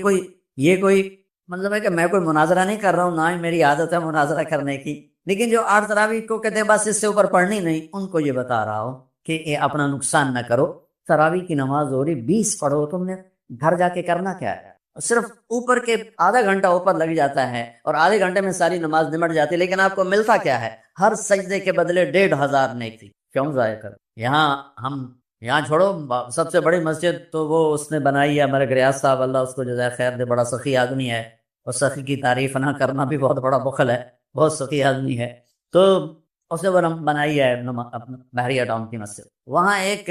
کوئی مطلب ہے کہ میں کوئی مناظرہ نہیں کر رہا ہوں، نہ ہی میری عادت ہے مناظرہ کرنے کی، لیکن جو 8 تراویح کو کہتے ہیں بس اس سے اوپر پڑھنی نہیں، ان کو یہ بتا رہا ہوں کہ یہ اپنا نقصان نہ کرو۔ تراویح کی نماز ہو رہی 20 پڑھو، تم نے گھر جا کے کرنا کیا ہے؟ صرف اوپر کے آدھا گھنٹہ اوپر لگ جاتا ہے اور آدھے گھنٹے میں ساری نماز نمٹ جاتی ہے، لیکن آپ کو ملتا کیا ہے؟ ہر سجدے کے بدلے 1500 نیکی۔ کیوں ضائع کر؟ یہاں چھوڑو، سب سے بڑی مسجد تو وہ اس نے بنائی ہے، ہمارے ریاض صاحب، اللہ اس کو جزائے خیر دے، بڑا سخی آدمی ہے، اور سخی کی تعریف نہ کرنا بھی بہت بڑا بخل ہے، بہت سخی آدمی ہے۔ تو اس نے بنائی ہے بحریہ ٹاؤن کی مسجد، وہاں ایک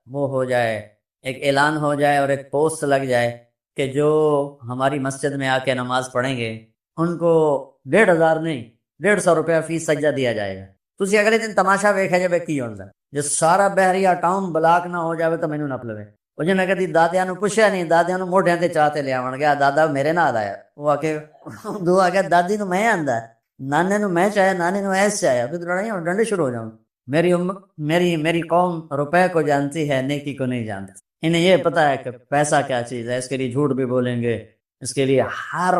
وہ ہو جائے، ایک اعلان ہو جائے اور ایک پوسٹ لگ جائے کہ جو ہماری مسجد میں آ کے نماز پڑھیں گے ان کو 1500 نہیں 150 روپیہ فی سجدہ دیا جائے گا۔ تسی اگلے دن تماشا ویکھا جائے کی ہوتا جو سارا بحریہ ٹاؤن بلاک نہ ہو جائے تو مینوں نہ پلوے۔ وہ جو میں کہتی دادیاں نو پوچھیا نہیں، دادیاں نو موڈیاں تے چاہتے لے آون گیا، دادا میرے نال آیا، وہ آ کے دو آ گیا دادی نو میں آندا، نانے نو میں چاہیا، نانے نو ایسے آیا، پھر لڑائیاں اور ڈنڈے شروع ہو جاؤں۔ میری قوم روپے کو جانتی ہے، نیکی کو نہیں جانتی۔ انہیں یہ پتا ہے کہ پیسہ کیا چیز ہے، اس کے لیے جھوٹ بھی بولیں گے، اس کے لیے ہر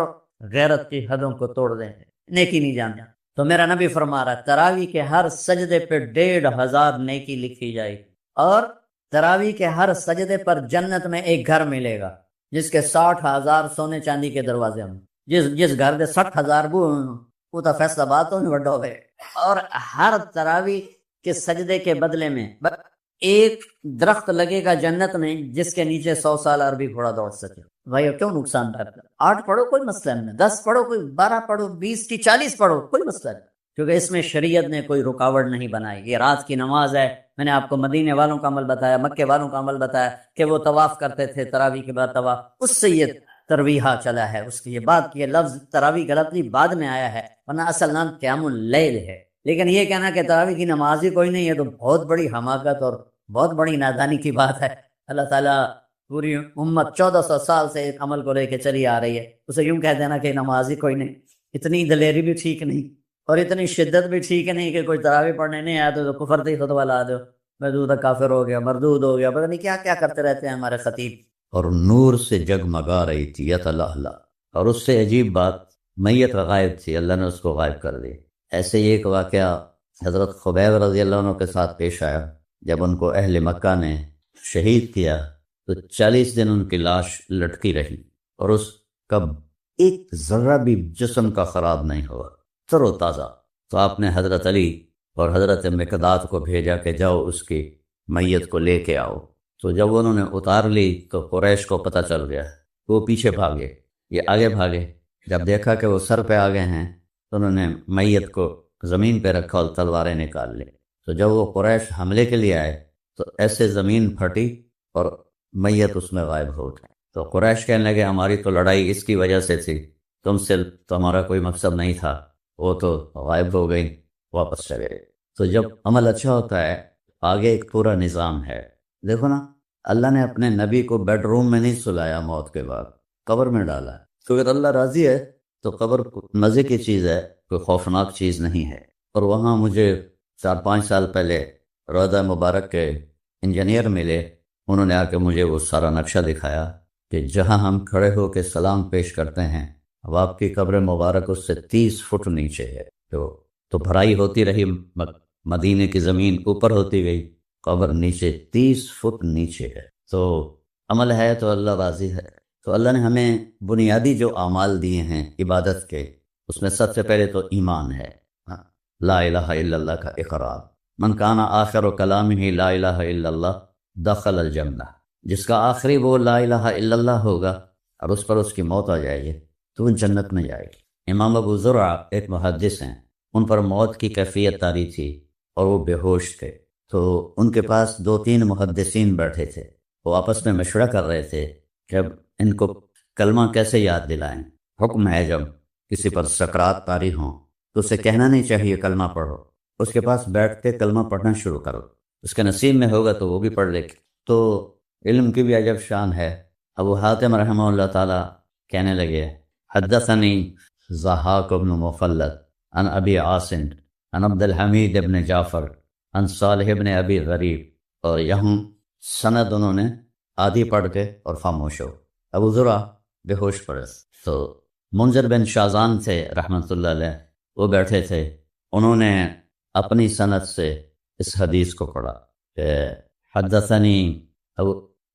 غیرت کی حدوں کو توڑ دیں گے، نیکی نہیں جانتے۔ تو میرا نبی فرما رہا ہے تراویح کے ہر سجدے پہ 1500 نیکی لکھی جائے گی، اور تراویح کے ہر سجدے پر جنت میں ایک گھر ملے گا جس کے 60,000 سونے چاندی کے دروازے ہوں، جس گھر دے 60,000 وہ تو فیصلہ بات تو نہیں بڑا ہوئے۔ اور ہر تراویح کے سجدے کے بدلے میں ایک درخت لگے گا جنت میں جس کے نیچے 100 سال عربی گھوڑا دوڑ سکے. بھائی کیوں نقصان کرتا؟ 8 پڑھو کوئی مسئلہ نہیں، 10 پڑھو کوئی 12 پڑھو 20 کی 40 پڑھو کوئی مسئلہ نہیں، کیونکہ اس میں شریعت نے کوئی رکاوٹ نہیں بنائی. یہ رات کی نماز ہے. میں نے آپ کو مدینے والوں کا عمل بتایا، مکے والوں کا عمل بتایا کہ وہ طواف کرتے تھے تراویح کے بعد طواف، اس سے یہ ترویحہ چلا ہے. اس کی یہ بات کی لفظ تراویح غلط نہیں، بعد میں آیا ہے، ورنہ اصل نام قیام اللیل ہے. لیکن یہ کہنا کہ تراویح کی نماز ہی کوئی نہیں ہے تو بہت بڑی حماقت اور بہت بڑی نادانی کی بات ہے. اللہ تعالیٰ پوری امت 1400 سال سے ایک عمل کو لے کے چلی آ رہی ہے، اسے یوں کہہ دینا کہ نماز ہی کوئی نہیں، اتنی دلیری بھی ٹھیک نہیں اور اتنی شدت بھی ٹھیک نہیں کہ کوئی تراویح پڑھنے نہیں آیا تو کفر دی خطبہ لا دو، مردود کافر ہو گیا، مردود ہو گیا، پتہ نہیں کیا کیا کرتے رہتے ہیں ہمارے خطیب. اور نور سے جگمگا رہی تھی یتلہلا، اور اس سے عجیب بات میت غائب تھی، اللہ نے اس کو غائب کر دی. ایسے ہی ایک واقعہ حضرت خبیب رضی اللہ عنہ کے ساتھ پیش آیا. جب ان کو اہل مکہ نے شہید کیا تو 40 دن ان کی لاش لٹکی رہی اور اس کا ایک ذرہ بھی جسم کا خراب نہیں ہوا، تر و تازہ. تو آپ نے حضرت علی اور حضرت مقداد کو بھیجا کہ جاؤ اس کی میت کو لے کے آؤ. تو جب انہوں نے اتار لی تو قریش کو پتہ چل گیا، وہ پیچھے بھاگے، یہ آگے بھاگے. جب دیکھا کہ وہ سر پہ آ گئے ہیں تو انہوں نے میت کو زمین پہ رکھا اور تلواریں نکال لی. تو جب وہ قریش حملے کے لیے آئے تو ایسے زمین پھٹی اور میت اس میں غائب ہو گئی. تو قریش کہنے لگے ہماری تو لڑائی اس کی وجہ سے تھی، تم سے تو ہمارا کوئی مقصد نہیں تھا، وہ تو غائب ہو گئی، واپس چلے. تو جب عمل اچھا ہوتا ہے آگے ایک پورا نظام ہے. دیکھو نا، اللہ نے اپنے نبی کو بیڈ روم میں نہیں سلایا، موت کے بعد قبر میں ڈالا. تو اگر اللہ راضی ہے تو قبر مزے کی چیز ہے، کوئی خوفناک چیز نہیں ہے. اور وہاں مجھے 4-5 سال پہلے روضہ مبارک کے انجینئر ملے، انہوں نے آ کے مجھے وہ سارا نقشہ دکھایا کہ جہاں ہم کھڑے ہو کے سلام پیش کرتے ہیں اب آپ کی قبر مبارک اس سے 30 فٹ نیچے ہے. تو بھرائی ہوتی رہی، مدینے کی زمین اوپر ہوتی گئی، قبر نیچے 30 فٹ نیچے ہے. تو عمل ہے تو اللہ راضی ہے. تو اللہ نے ہمیں بنیادی جو اعمال دیے ہیں عبادت کے، اس میں سب سے پہلے تو ایمان ہے، لا الہ الا اللہ کا اقرار. من کان آخر کلامہ لا الہ الا اللہ دخل الجنہ، جس کا آخری وہ لا الہ الا اللہ ہوگا اور اس پر اس کی موت آ جائے گی تو وہ جنت میں جائے گی. امام ابو زرع ایک محدث ہیں، ان پر موت کی کیفیت طاری تھی اور وہ بے ہوش تھے. تو ان کے پاس 2-3 محدثین بیٹھے تھے، وہ آپس میں مشورہ کر رہے تھے کہ اب ان کو کلمہ کیسے یاد دلائیں. حکم ہے جب کسی پر سکرات طاری ہوں تو اسے کہنا نہیں چاہیے کلمہ پڑھو، اس کے پاس بیٹھ کے کلمہ پڑھنا شروع کرو، اس کے نصیب میں ہوگا تو وہ بھی پڑھ لے. تو علم کی بھی عجب شان ہے. ابو حاتم رحمہ اللہ تعالی کہنے لگے حدثنی ضحاک بن مخلد عن ابی عاصم عن عبد الحمید بن جعفر عن صالح بن ابی غریب، اور یہاں سند انہوں نے آدھی پڑھ کے اور خاموش ہو. ابو ذرا بے ہوش پڑے. تو منذر بن شازان تھے رحمۃ اللہ علیہ، وہ بیٹھے تھے، انہوں نے اپنی سند سے اس حدیث کو پڑھا کہ حدثنی، اب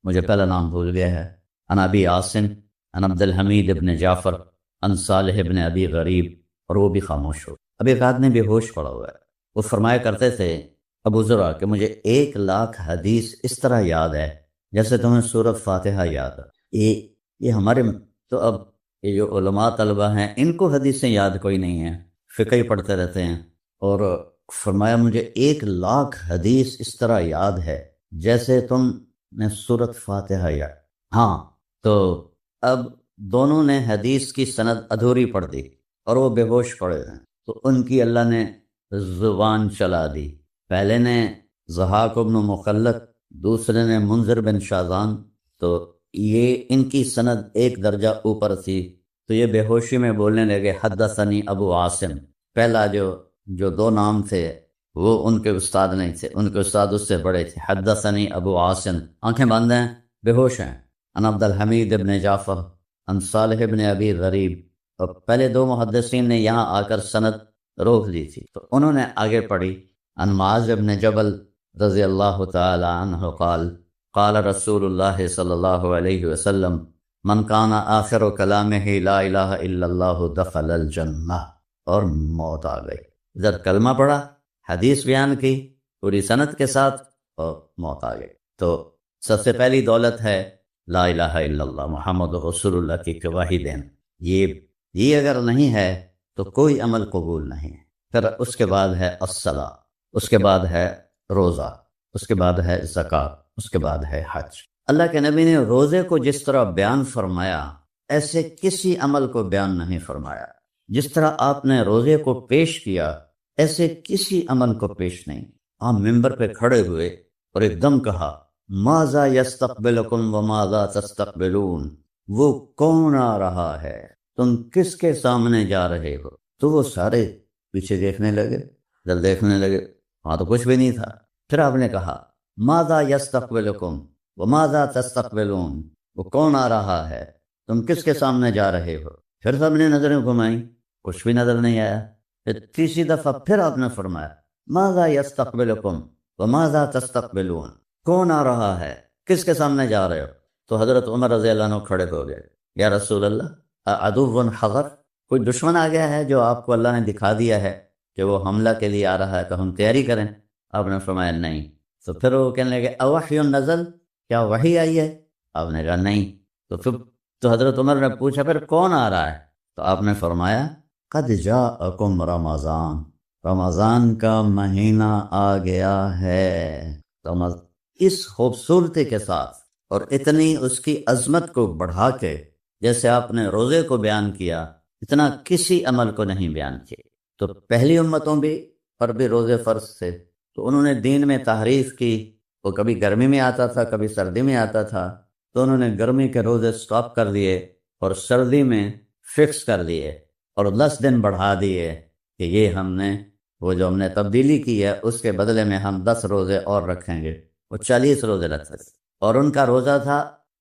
مجھے پہلا نام بھول گیا ہے، عن ابی عاصم عن عبد الحمید ابن جعفر عن صالح ابن ابی غریب، اور وہ بھی خاموش ہو. اب ایک آدمی بے ہوش پڑا ہوا ہے. وہ فرمایا کرتے تھے ابو ذرا کہ مجھے 1,00,000 حدیث اس طرح یاد ہے جیسے تمہیں سورۃ فاتحہ یاد ہے. یہ ہمارے تو اب یہ جو علماء طلبہ ہیں ان کو حدیثیں یاد کوئی نہیں ہیں، فقہ ہی پڑھتے رہتے ہیں. اور فرمایا مجھے 1,00,000 حدیث اس طرح یاد ہے جیسے تم نے سورۃ فاتحہ یاد. ہاں، تو اب دونوں نے حدیث کی سند ادھوری پڑھ دی اور وہ بے ہوش پڑے ہیں. تو ان کی اللہ نے زبان چلا دی. پہلے نے ضحاک بن مخلد، دوسرے نے منذر بن شازان. تو یہ ان کی سند ایک درجہ اوپر تھی، تو یہ بے ہوشی میں بولنے لگے حدثنی ابو عاصم. پہلا جو 2 نام تھے وہ ان کے استاد نہیں تھے، ان کے استاد اس سے بڑے تھے. حدثنی ابو عاصم، آنکھیں بند ہیں، بے ہوش ہیں. عن عبد الحمید ابن جعفر عن صالح ابن ابی غریب. اور پہلے 2 محدثین نے یہاں آ کر سند روک دی تھی، تو انہوں نے آگے پڑھی. عن معاذ ابن جبل رضی اللہ تعالی عنہ قال قال رسول اللہ صلی اللہ علیہ وسلم من کان آخر کلامہ لا الہ الا اللہ دخل الجنہ. اور موت آ گئی. ادھر کلمہ پڑھا، حدیث بیان کی پوری سند کے ساتھ، اور موت آ گئی۔ تو سب سے پہلی دولت ہے لا الہ الا اللہ محمد رسول اللہ کی گواہی دینا۔ یہ اگر نہیں ہے تو کوئی عمل قبول نہیں ہے۔ پھر اس کے بعد ہے الصلاۃ، اس کے بعد ہے روزہ، اس کے بعد ہے زکوٰۃ، اس کے بعد ہے حج۔ اللہ کے نبی نے روزے کو جس طرح بیان فرمایا ایسے کسی عمل کو بیان نہیں فرمایا۔ جس طرح آپ نے روزے کو پیش کیا ایسے کسی عمل کو پیش نہیں۔ آپ ممبر پہ کھڑے ہوئے اور ایک دم کہا ماذا یستقبلکم وماذا تستقبلون، وہ کون آ رہا ہے، تم کس کے سامنے جا رہے ہو؟ تو وہ سارے پیچھے دیکھنے لگے، ادھر دیکھنے لگے، وہاں تو کچھ بھی نہیں تھا۔ پھر آپ نے کہا ماذا یستقبلکم وماذا تستقبلون، وہ کون آ رہا ہے، تم کس کے سامنے جا رہے ہو؟ پھر سب نے نظریں گھمائیں، کچھ بھی نظر نہیں آیا۔ پھر تیسری دفعہ پھر آپ نے فرمایا ماذا یستقبلکم وماذا تستقبلون، کون آ رہا ہے، کس کے سامنے جا رہے ہو؟ تو حضرت عمر رضی اللہ عنہ کھڑے ہو گئے، یا رسول اللہ عدو حضر، کوئی دشمن آ گیا ہے جو آپ کو اللہ نے دکھا دیا ہے کہ وہ حملہ کے لیے آ رہا ہے تو ہم تیاری کریں؟ آپ نے فرمایا نہیں۔ تو پھر وہ کہنے لگے اوحی نزل، کیا وحی آئی ہے؟ آپ نے کہا نہیں۔ تو حضرت عمر نے پوچھا پھر کون آ رہا ہے؟ تو آپ نے فرمایا قد جاءکم رمضان، رمضان کا مہینہ آ گیا ہے۔ اس خوبصورتی کے ساتھ اور اتنی اس کی عظمت کو بڑھا کے جیسے آپ نے روزے کو بیان کیا اتنا کسی عمل کو نہیں بیان کیا۔ تو پہلی امتوں بھی پر بھی روزے فرض تھے، تو انہوں نے دین میں تحریف کی، وہ کبھی گرمی میں آتا تھا کبھی سردی میں آتا تھا، تو انہوں نے گرمی کے روزے سٹاپ کر دیے اور سردی میں فکس کر دیے اور 10 دن بڑھا دیے کہ یہ ہم نے تبدیلی کی ہے، اس کے بدلے میں ہم 10 روزے اور رکھیں گے۔ وہ 40 روزے رکھتے تھے، اور ان کا روزہ تھا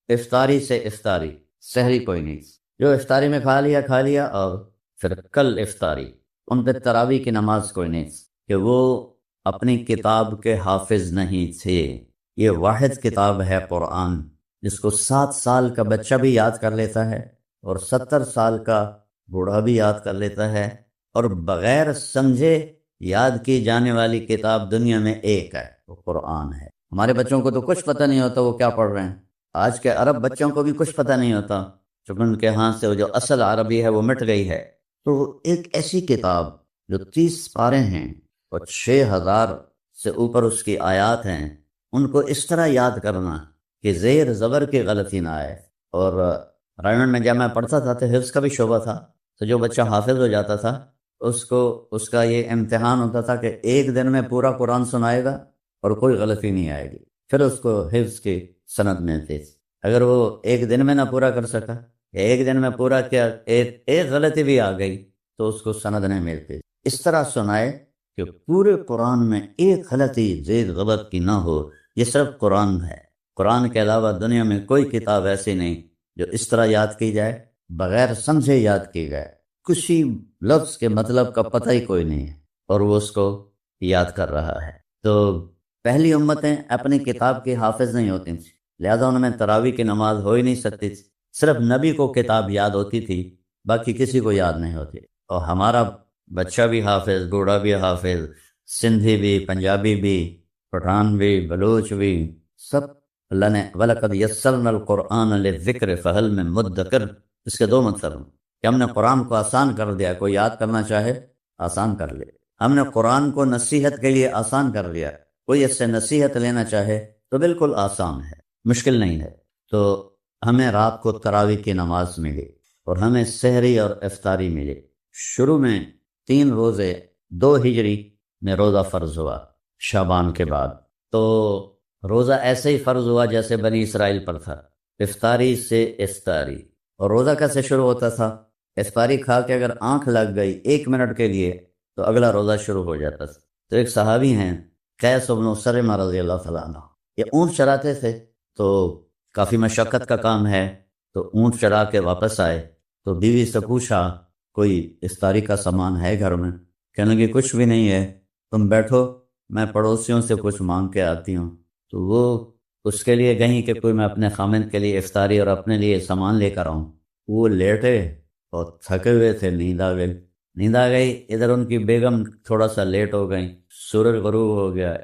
افطاری سے افطاری، سحری کوئی نہیں، جو افطاری میں کھا لیا اور پھر کل افطاری۔ ان پہ تراویح کی نماز کوئی نہیں، کہ وہ اپنی کتاب کے حافظ نہیں تھے۔ یہ واحد کتاب ہے قرآن، جس کو 7 سال کا بچہ بھی یاد کر لیتا ہے اور 70 سال کا بوڑھا بھی یاد کر لیتا ہے، اور بغیر سمجھے یاد کی جانے والی کتاب دنیا میں ایک ہے، وہ قرآن ہے۔ ہمارے بچوں کو تو کچھ پتہ نہیں ہوتا وہ کیا پڑھ رہے ہیں، آج کے عرب بچوں کو بھی کچھ پتہ نہیں ہوتا، چونکہ ان کے ہاں سے وہ جو اصل عربی ہے وہ مٹ گئی ہے۔ تو ایک ایسی کتاب جو 30 پارے ہیں اور 6000 سے اوپر اس کی آیات ہیں، ان کو اس طرح یاد کرنا کہ زیر زبر کی غلطی نہ آئے۔ اور رائمنڈ میں جب میں پڑھتا تھا تو حفظ کا بھی شعبہ تھا، تو جو بچہ حافظ ہو جاتا تھا اس کا یہ امتحان ہوتا تھا کہ ایک دن میں پورا قرآن سنائے گا اور کوئی غلطی نہیں آئے گی، پھر اس کو حفظ کی سند ملتی تھی۔ اگر وہ ایک دن میں نہ پورا کر سکا یا ایک دن میں پورا کیا ایک غلطی بھی آ گئی تو اس کو سند نہیں ملتی۔ اس طرح سنائے کہ پورے قرآن میں ایک غلطی زیر غلط کی نہ ہو، یہ صرف قرآن ہے۔ قرآن کے علاوہ دنیا میں کوئی کتاب ایسی نہیں جو اس طرح یاد کی جائے، بغیر سمجھے یاد کی جائے، کسی لفظ کے مطلب کا پتہ ہی کوئی نہیں ہے اور وہ اس کو یاد کر رہا ہے۔ تو پہلی امتیں اپنی کتاب کی حافظ نہیں ہوتی تھیں، لہذا ان میں تراویح کی نماز ہو ہی نہیں سکتی تھی، صرف نبی کو کتاب یاد ہوتی تھی، باقی کسی کو یاد نہیں ہوتی۔ اور ہمارا بچہ بھی حافظ، بوڑھا بھی حافظ، سندھی بھی، پنجابی بھی، پٹھان بھی، بلوچ بھی، سب اللہ نے وَلَقَدْ يَسَّرْنَا الْقُرْآنَ لِلذِّكْرِ فَهَلْ مِن مُدَّكِرٍ، اس کے 2 مطلب ہیں کہ ہم نے قرآن کو آسان کر دیا، کوئی یاد کرنا چاہے آسان کر لے، ہم نے قرآن کو نصیحت کے لیے آسان کر دیا، کوئی اس سے نصیحت لینا چاہے تو بالکل آسان ہے، مشکل نہیں ہے۔ تو ہمیں رات کو تراویح کی نماز ملی اور ہمیں سحری اور افطاری ملی۔ شروع میں 3 روزے 2 ہجری میں روزہ فرض ہوا شعبان کے بعد، تو روزہ ایسے ہی فرض ہوا جیسے بنی اسرائیل پر تھا، افطاری سے افطاری۔ اور روزہ کیسے شروع ہوتا تھا؟ افطاری کھا کے اگر آنکھ لگ گئی 1 منٹ کے لیے تو اگلا روزہ شروع ہو جاتا تھا۔ تو ایک صحابی ہیں قیس بن سرمہ رضی اللہ تعالیٰ عنہ، یہ اونٹ چراتے تھے، تو کافی مشقت کا کام ہے، تو اونٹ چرا کے واپس آئے تو بیوی سے پوچھا کوئی افطاری کا سامان ہے گھر میں؟ کہنے لگے کچھ بھی نہیں ہے، تم بیٹھو میں پڑوسیوں سے کچھ مانگ کے آتی ہوں۔ تو وہ اس کے لیے گئیں کہ کوئی میں اپنے خامند کے لیے افطاری اور اپنے لیے سامان لے کر آؤں۔ وہ لیٹے اور تھکے ہوئے تھے، نیند آ گئی۔ ادھر ان کی بیگم تھوڑا سا لیٹ ہو گئیں، سورج غروب ہو گیا،